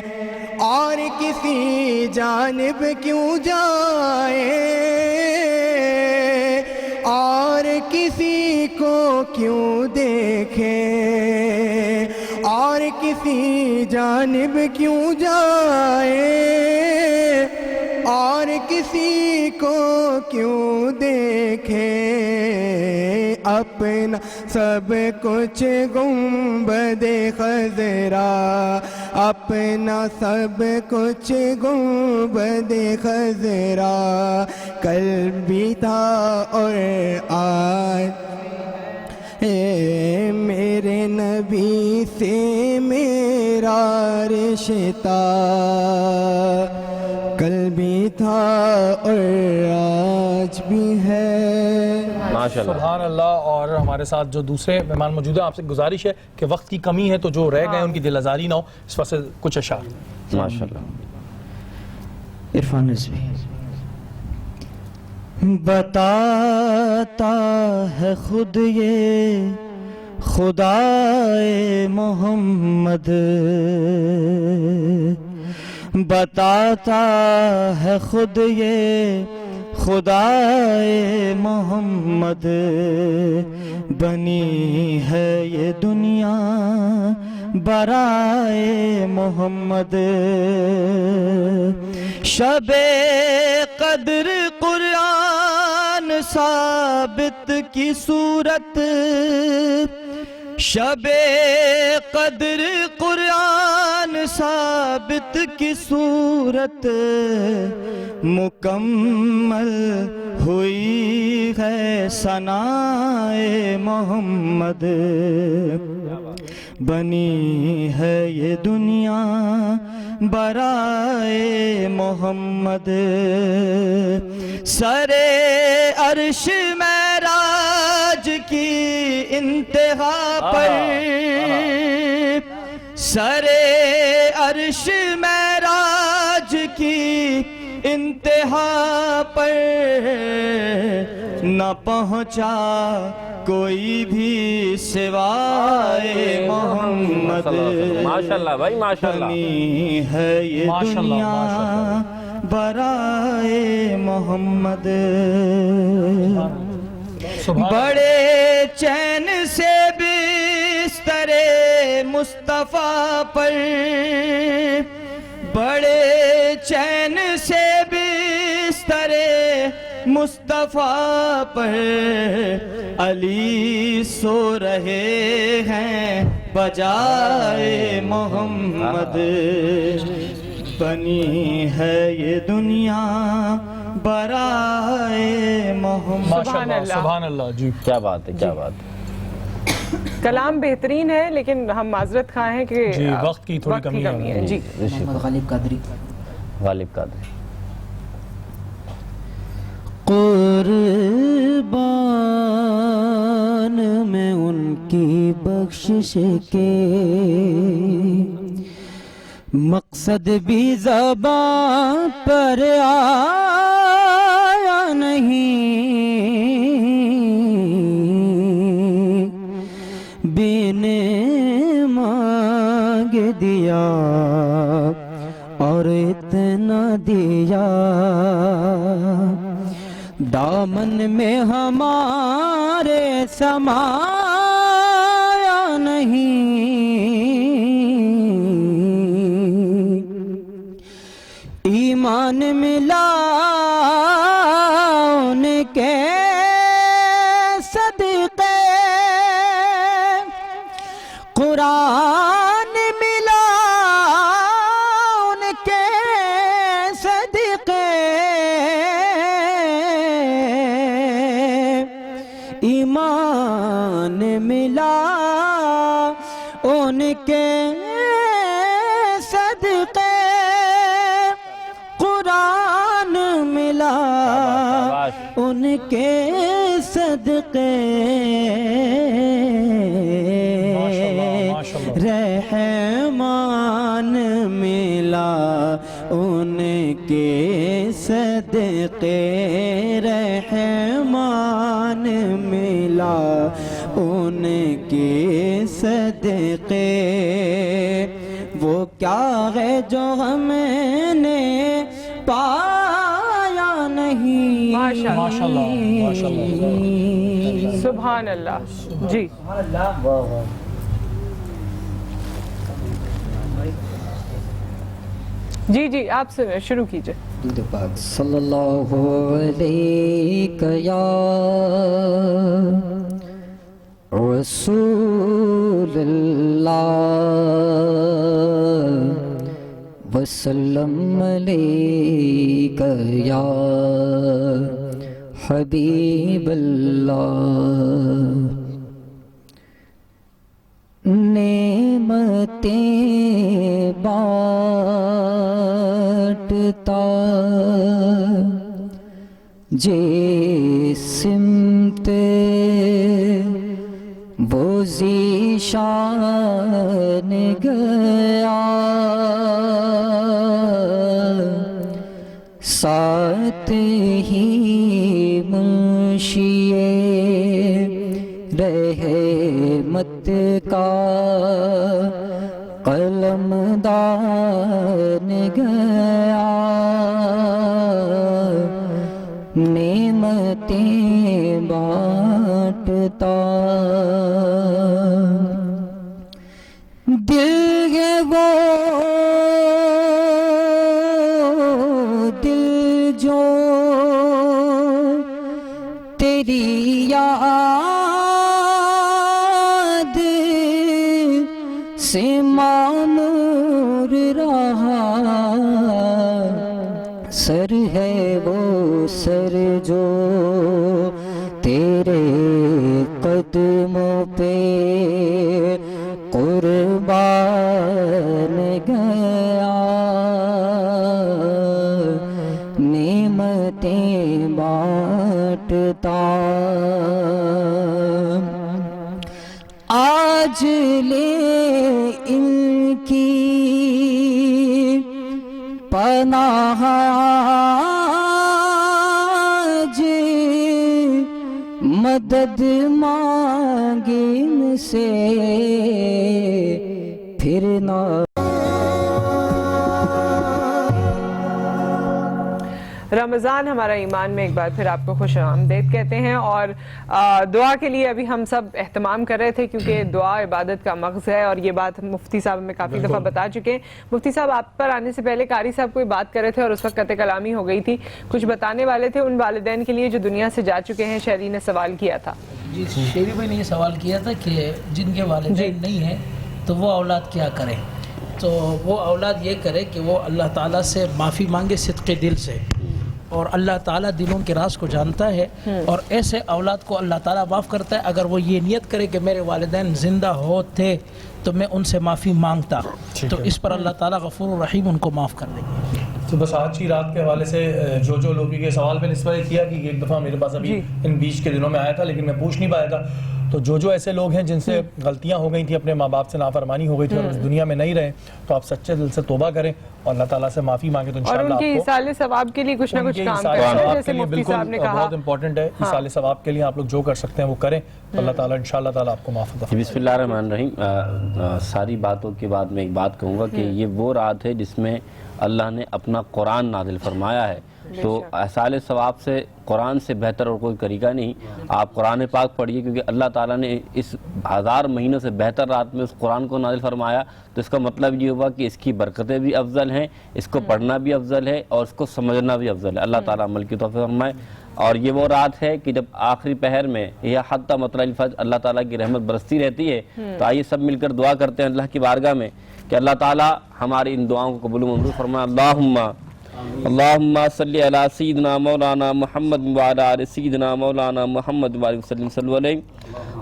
اور کسی جانب کیوں جائے اور کسی کو کیوں دیکھے اور کسی جانب کیوں جائے اور کسی کو کیوں دیکھے اپنا سب کچھ گنبد خضرا اپنا سب کچھ گنبد خضرا کل بھی تھا اور آج میرے نبی سے میرا رشتہ کل بھی تھا اور آج بھی ہے. سبحان اللہ. اور ہمارے ساتھ جو دوسرے مہمان موجود ہیں آپ سے گزارش ہے کہ وقت کی کمی ہے تو جو رہ گئے ان کی دل آزاری نہ ہو اس وقت سے کچھ اشعار. ماشاءاللہ. عرفان نظمی بتاتا ہے خود یہ خدائے محمد بتاتا ہے خود یہ خدائے محمد، بنی ہے یہ دنیا برائے محمد۔ شب قدر قرآن ثابت کی صورت، شب قدر قرآن ثابت کی صورت، مکمل ہوئی ہے ثنائے محمد، بنی ہے یہ دنیا برائے محمد۔ سرے عرش معراج کی انتہا پر، سرے عرش معراج کی انتہا پر، نہ پہنچا کوئی بھی سوائے محمد، ماشاءاللہ بھائی ماشاءاللہ، بنی ہے یہ دنیا برائے محمد۔ بڑے چین سے بستر مصطفیٰ پر، بڑے چین سے بستر مصطفیٰ پر، علی سو رہے ہیں بجائے محمد، بنی ہے یہ دنیا برائے محمد۔ سبحان اللہ، سبحان اللہ جی، کیا بات ہے کیا بات ہے۔ کلام بہترین ہے لیکن ہم معذرت خواہ ہیں کہ جی وقت کی تھوڑی کمی ہے جی۔ محمد غالب قادری، غالب قادری، قربان میں ان کی بخشش کے مقصد بھی زبان پر آیا نہیں، بن مانگ دیا اور اتنا دیا، دامن میں ہمارے سمایا نہیں، ایمان ملا ان کے صدقے، قرآن ملا ان کے صدقے، ایمان ملا ان کے صدقے، قرآن ملا ان کے صدقے، رحمان ملا ان کے صدقے، رحمان ملا ان کے صدقے، وہ کیا ہے جو ہم نے پایا نہیں۔ ماشاءاللہ ماشاءاللہ، سبحان اللہ جی۔ جی جی آپ سے شروع کیجئے۔ درود پاک صلی اللہ علیہ یا رسول اللہ وسلم علیک یا حبیب اللہ، نعمتیں بانٹتا جسمت وہ ذیشان گیا، ساتھ ہی منشیے رحمت کا قلم دان گیا نعمتیں بانٹتا دل ہے وہ دل جو تیری یاد سے معمور رہا سر ہے وہ سر جو تیرے قدموں پہ قربان گیا نعمتیں بانٹتا آج لے ان کی پناہ آج مدد مانگے ان سے پھر نہ رمضان ہمارا ایمان میں ایک بار پھر آپ کو خوش آمدید کہتے ہیں اور دعا کے لیے ابھی ہم سب اہتمام کر رہے تھے کیونکہ دعا عبادت کا مغز ہے اور یہ بات مفتی صاحب ہمیں کافی دفعہ بتا چکے ہیں. مفتی صاحب آپ پر آنے سے پہلے قاری صاحب کوئی بات کر رہے تھے اور اس وقت قطع کلامی ہو گئی تھی, کچھ بتانے والے تھے ان والدین کے لیے جو دنیا سے جا چکے ہیں. شہری نے سوال کیا تھا. جی شیری بھائی نے یہ سوال کیا تھا کہ جن کے والدین نہیں ہیں تو وہ اولاد کیا کریں. تو وہ اولاد یہ کرے کہ وہ اللہ تعالیٰ سے معافی مانگے صدق دل سے, اور اللہ تعالیٰ دلوں کے راز کو جانتا ہے اور ایسے اولاد کو اللہ تعالیٰ معاف کرتا ہے اگر وہ یہ نیت کرے کہ میرے والدین زندہ ہوتے تو میں ان سے معافی مانگتا, تو اس پر اللہ تعالیٰ غفور الرحیم ان کو معاف کر دیں گے. تو بس آج کی رات کے حوالے سے جو لوگوں کے سوال میں نے اس وجہ کیا کہ ایک دفعہ میرے پاس ابھی ان بیچ کے دنوں میں آیا تھا لیکن میں پوچھ نہیں پایا تھا. تو جو ایسے لوگ ہیں جن سے غلطیاں ہو گئی تھیں, اپنے ماں باپ سے نافرمانی ہو گئی تھی اور اس دنیا میں نہیں رہے, تو آپ سچے دل سے توبہ کریں اور اللہ تعالیٰ سے معافی مانگیں تو انشاءاللہ آپ کو اور ان کے ایصال ثواب کے لیے کچھ نہ کچھ کام کریں جیسے مفتی صاحب نے کہا بہت امپورٹنٹ ہے. ایصال ثواب کے لیے آپ لوگ جو کر سکتے ہیں وہ کریں تو اللہ تعالیٰ انشاءاللہ تعالیٰ آپ کو معاف فرمائے. بسم اللہ الرحمن الرحیم. ساری باتوں کے بعد میں ایک بات کہوں گا کہ یہ وہ رات ہے جس میں اللہ نے اپنا قرآن نازل فرمایا ہے. تو ایصال ثواب سے قرآن سے بہتر اور کوئی طریقہ نہیں. آپ قرآن پاک پڑھیے کیونکہ اللہ تعالیٰ نے اس 1000 مہینوں سے بہتر رات میں اس قرآن کو نازل فرمایا, تو اس کا مطلب یہ ہوا کہ اس کی برکتیں بھی افضل ہیں, اس کو پڑھنا بھی افضل ہے اور اس کو سمجھنا بھی افضل ہے. اللہ تعالیٰ عمل کی توفیق فرمائے. اور یہ وہ رات ہے کہ جب آخری پہر میں یا حتی مطلع الفجر اللہ تعالیٰ کی رحمت برستی رہتی ہے. تو آئیے سب مل کر دعا کرتے ہیں اللہ کی بارگاہ میں کہ اللہ تعالیٰ ہماری ان دعاؤں کو قبول و منظور فرمائے. اللہم صلی علی سیدنا مولانا محمد وعلی آل سیدنا مولانا محمد وعلی وسلم صلی اللہ علیہ.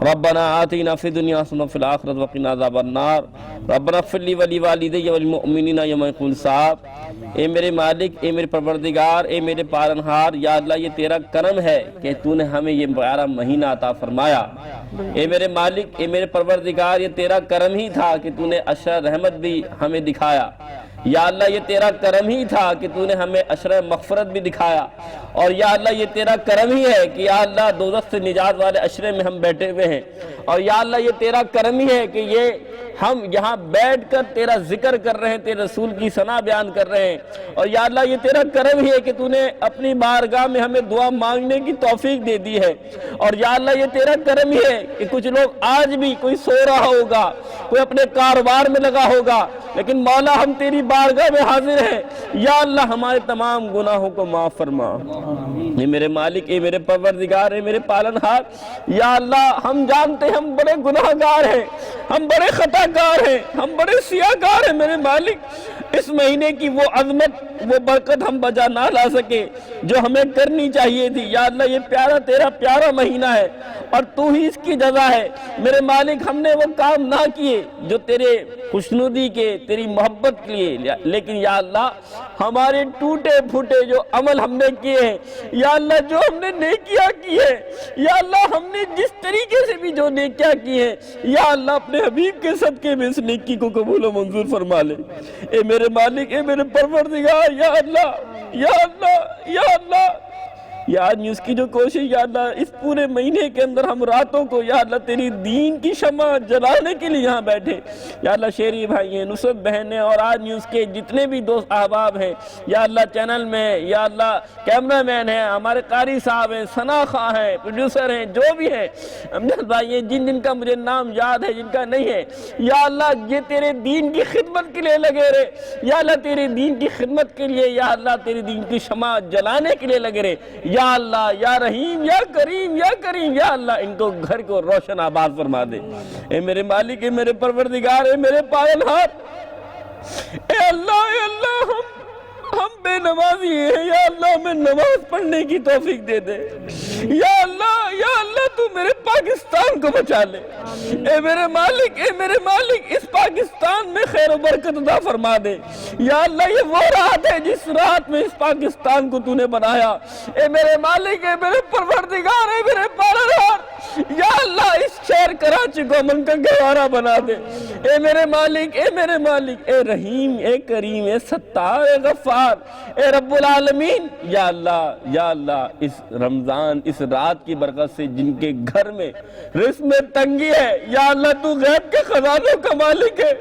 ربنا آتینا فی الدنیا حسنۃ وفی الآخرۃ وقنا عذاب النار. ربنا اغفر لی ولیوالدی والمؤمنین یوم یقوم الحساب. اے میرے مالک, اے میرے پروردگار, اے میرے پالنہار, یا اللہ یہ تیرا کرم ہے کہ تو نے ہمیں یہ 12 مہینہ عطا فرمایا. اے میرے مالک, اے میرے پروردگار, یہ تیرا کرم ہی تھا کہ تو نے عشر رحمت بھی ہمیں دکھایا. یا اللہ یہ تیرا کرم ہی تھا کہ تو نے ہمیں عشر مغفرت بھی دکھایا. اور یا اللہ یہ تیرا کرم ہی ہے کہ یا اللہ دوزخ سے نجات والے عشرے میں ہم بیٹھے ہوئے ہیں. اور یا اللہ یہ تیرا کرم ہی ہے کہ یہ ہم یہاں بیٹھ کر تیرا ذکر کر رہے ہیں, تیرے رسول کی ثنا بیان کر رہے ہیں. اور یا اللہ یہ تیرا کرم ہی ہے کہ تو نے اپنی بارگاہ میں ہمیں دعا مانگنے کی توفیق دے دی ہے. اور یا اللہ یہ تیرا کرم ہی ہے کہ کچھ لوگ آج بھی, کوئی سو رہا ہوگا, کوئی اپنے کاروبار میں لگا ہوگا, لیکن مولا ہم تیری بارگاہ میں حاضر ہیں. یا اللہ ہمارے تمام گناہوں کو معاف فرما. اے میرے مالک, اے میرے پروردگار, اے میرے پالنہار, یا اللہ ہم جانتے ہیں ہم بڑے گناہگار ہیں, ہم بڑے خطاکار ہیں, ہم بڑے سیاہکار ہیں. میرے مالک اس مہینے کی وہ عظمت, وہ برکت ہم بجا نہ لا سکے جو ہمیں کرنی چاہیے تھی. یا اللہ یہ پیارا تیرا پیارا مہینہ ہے اور تو ہی اس کی جزا ہے. میرے مالک ہم نے وہ کام نہ کیے جو تیرے خوشنودی کے, تیری محبت کے لیے, لیکن یا اللہ ہمارے ٹوٹے پھوٹے جو عمل ہم نے کیے ہیں, یا اللہ جو ہم نے نیکیاں کی ہیں, یا اللہ ہم نے جس طریقے سے بھی جو نیکیاں کی ہیں, یا اللہ اپنے حبیب کے صدقے میں اس نیکی کو قبول و منظور فرما لے. اے میرے مالک, اے میرے پروردگار, یا اللہ, یا اللہ, یا اللہ یا آج نیوز کی جو کوشش یا اللہ اس پورے مہینے کے اندر ہم راتوں کو یا اللہ تیری دین کی شمع جلانے کے لیے یہاں بیٹھے. یا اللہ شیری بھائی ہیں, نصرت بہنیں اور آج نیوز کے جتنے بھی دوست احباب ہیں یا اللہ چینل میں, یا اللہ کیمرہ مین ہیں, ہمارے قاری صاحب ہیں, ثنا خواہ ہیں, پروڈیوسر ہیں, جو بھی ہیں, امجد بھائی ہیں, جن کا مجھے نام یاد ہے, جن کا نہیں ہے, یا اللہ یہ تیرے دین کی خدمت کے لیے لگے رہے, یا اللہ تیرے دین کی خدمت کے لیے, یا اللہ تیرے دین کی شمع جلانے کے لیے لگے رہے. یا اللہ یا رحیم یا کریم یا کریم, یا اللہ ان کو گھر کو روشن آباد فرما دے. اے میرے مالک, اے میرے پروردگار, اے میرے پالنہار, اے اللہ ہم بے نمازی ہیں, یا اللہ ہمیں نماز پڑھنے کی توفیق دے دے. یا اللہ تو میرے پاکستان کو بچا لے. اے میرے مالک اس پاکستان میں خیر و برکت عطا فرما دے. یا اللہ یہ وہ رات ہے جس رات میں اس پاکستان کو تو نے بنایا. اے میرے مالک, اے میرے پروردگار, اے میرے پالنہار, یا اللہ اس شہر کراچی کو امن کا گہوارہ بنا دے. اے میرے مالک, اے رحیم, اے کریم, اے ستار, اے غفار, اے رب العالمین. یا اللہ اس رمضان اس رات کی برکت سے جن کے گھر میں رزق میں تنگی ہے, یا اللہ تو غیب کے خزانوں کا مالک ہے,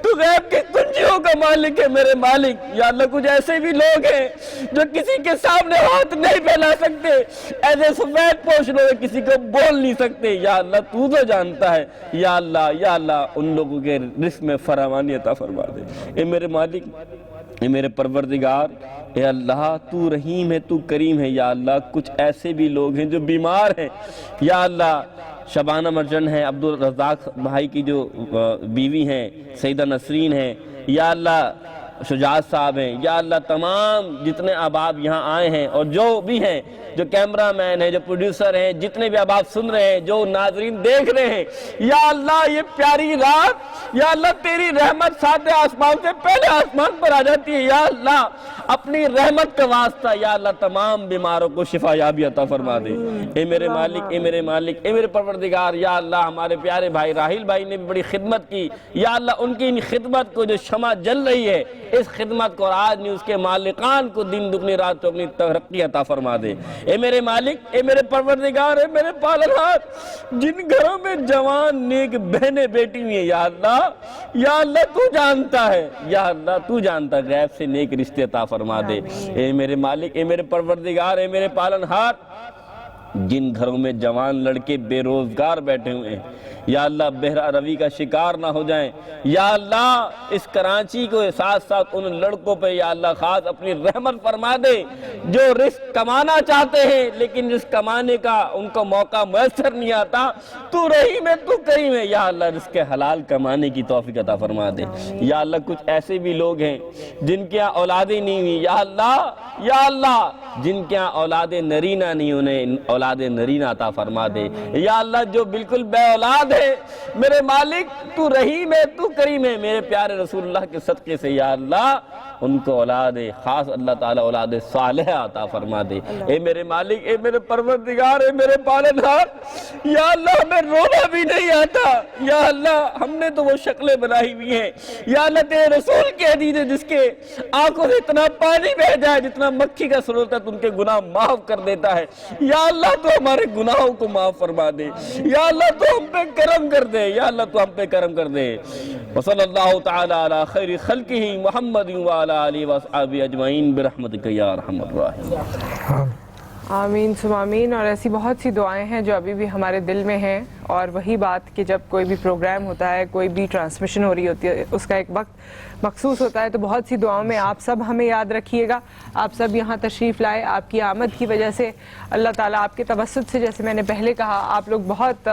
تو غیب کے کنجیوں کا مالک ہے. میرے مالک, یا اللہ کچھ ایسے بھی لوگ ہیں جو کسی کے سامنے ہاتھ نہیں پھیلا سکتے, ایسے سفید پوش لوگ کسی کو بول نہیں سکتے. یا اللہ تو جانتا ہے. یا اللہ ان لوگوں کے رزق میں فراوانی عطا فرما دے. اے میرے مالک, اے میرے پروردگار, اے اللہ تو رحیم ہے, تو کریم ہے. یا اللہ کچھ ایسے بھی لوگ ہیں جو بیمار ہیں. یا اللہ شبانہ مرجن ہیں, عبدالرزاق بھائی کی جو بیوی ہیں سیدہ نسرین ہیں, یا اللہ شجاعت صاحب ہیں, یا اللہ تمام جتنے احباب یہاں آئے ہیں اور جو بھی ہیں, جو کیمرہ مین ہیں, جو پروڈیوسر ہیں, جتنے بھی احباب سن رہے ہیں, جو ناظرین دیکھ رہے ہیں, یا اللہ یہ پیاری رات, یا اللہ تیری رحمت ساتھ آسمان سے پہلے آسمان پر آ جاتی ہے. یا اللہ اپنی رحمت کا واسطہ یا اللہ تمام بیماروں کو شفا یابی عطا فرما دے. اے میرے مالک, اے میرے مالک, اے میرے پروردگار, یا اللہ ہمارے پیارے بھائی راحیل بھائی نے بھی بڑی خدمت کی. یا اللہ ان کی ان خدمت کو جو شمع جل رہی ہے, اس خدمت کو اور آج نیوز کے مالکان کو دن دگنی رات تو اپنی ترقی عطا فرما دے. اے میرے مالک, اے میرے پروردگار, اے میرے پالنہار, جن گھروں میں جوان نیک بہنیں بیٹی ہوئی ہیں, یا اللہ تو جانتا ہے, یا اللہ تو جانتا ہے, غیب سے نیک رشتے عطا فرما دے. اے میرے مالک, اے میرے پروردگار, اے میرے پالنہار, جن گھروں میں جوان لڑکے بے روزگار بیٹھے ہوئے ہیں, یا اللہ بہرہ روی کا شکار نہ ہو جائیں. یا اللہ اس کراچی کو ساتھ ساتھ ان لڑکوں پہ یا اللہ خاص اپنی رحمت فرما دے جو رزق کمانا چاہتے ہیں لیکن رزق کمانے کا ان کو موقع میسر نہیں آتا. تو رحیم ہے, تو کریم ہے. یا اللہ رزق حلال کمانے کی توفیق عطا فرما دے. یا اللہ کچھ ایسے بھی لوگ ہیں جن کے یہاں اولادیں نہیں ہوئی, یا اللہ جن کے یہاں اولاد نرینہ نہیں, انہیں اولاد نرینہ عطا فرما دے. یا اللہ جو بالکل بے اولاد ہے, میرے مالک تو رحیم ہے, تو کریم ہے. میرے پیارے رسول اللہ کے صدقے سے یا اللہ ان کو اولاد خاص اللہ تعالیٰ اولاد صالحہ عطا فرما دے. اے میرے مالک, اے میرے پروردگار, اے میرے پالنہار, یا اللہ ہمیں رونا بھی نہیں آتا. یا اللہ ہم نے تو وہ شکلیں بنائی ہوئی ہیں, یا اللہ تیرے رسول کے حدیث ہے جس کے آنکھوں سے اتنا پانی بہ جائے جتنا مکھی کا سرور تک ان کے گناہ معاف کر دیتا ہے. یا اللہ تو ہمارے گناہوں کو معاف فرما دے. یا اللہ تو ہم پہ کرم کر دے. یا اللہ تو ہم پہ کرم کر دے. وصلی اللہ تعالی علی خیر خلقہ محمد وعلی آلہ واصحابہ اجمعین برحمتک یا ارحم الراحمین. آمین ثم آمین. اور ایسی بہت سی دعائیں ہیں جو ابھی بھی ہمارے دل میں ہیں, اور وہی بات کہ جب کوئی بھی پروگرام ہوتا ہے, کوئی بھی ٹرانسمیشن ہو رہی ہوتی ہے, اس کا ایک وقت مخصوص ہوتا ہے, تو بہت سی دعاؤں میں آپ سب ہمیں یاد رکھیے گا. آپ سب یہاں تشریف لائے, آپ کی آمد کی وجہ سے اللہ تعالیٰ آپ کے توسط سے, جیسے میں نے پہلے کہا, آپ لوگ بہت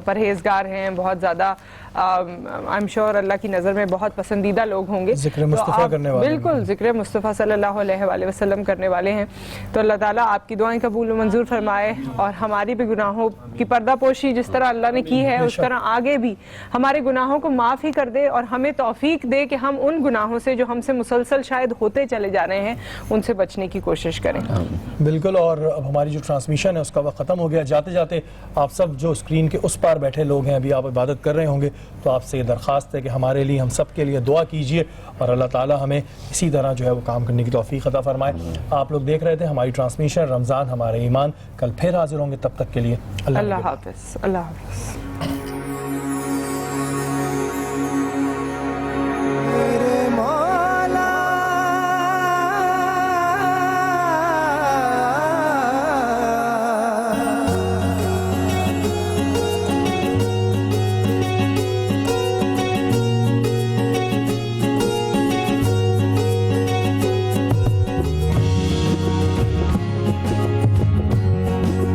پرہیزگار ہیں, بہت زیادہ I'm sure اللہ کی نظر میں بہت پسندیدہ لوگ ہوں گے, ذکر مصطفیٰ کرنے والے, بالکل ذکر مصطفیٰ صلی اللہ علیہ وآلہ وسلم کرنے والے ہیں. تو اللہ تعالیٰ آپ کی دعائیں قبول و منظور فرمائے, اور ہماری بھی گناہوں کی پردہ پوشی جس طرح اللہ نے کی ہے اس طرح آگے بھی ہمارے گناہوں کو معاف ہی کر دے, اور ہمیں توفیق دے کہ ہم ان گناہوں سے جو ہم سے مسلسل شاید ہوتے چلے جا رہے ہیں ان سے بچنے کی کوشش کریں. بالکل. اور اب ہماری جو ٹرانسمیشن ہے اس کا وقت ختم ہو گیا. جاتے جاتے آپ سب جو اسکرین کے اس پار بیٹھے لوگ ہیں, ابھی آپ عبادت کر رہے ہوں گے, تو آپ سے یہ درخواست ہے کہ ہمارے لیے, ہم سب کے لیے دعا کیجئے, اور اللہ تعالیٰ ہمیں اسی طرح جو ہے وہ کام کرنے کی توفیق عطا فرمائے. آپ لوگ دیکھ رہے تھے ہماری ٹرانسمیشن رمضان ہمارا ایمان. کل پھر حاضر ہوں گے, تب تک کے لیے اللہ حافظ. اللہ حافظ.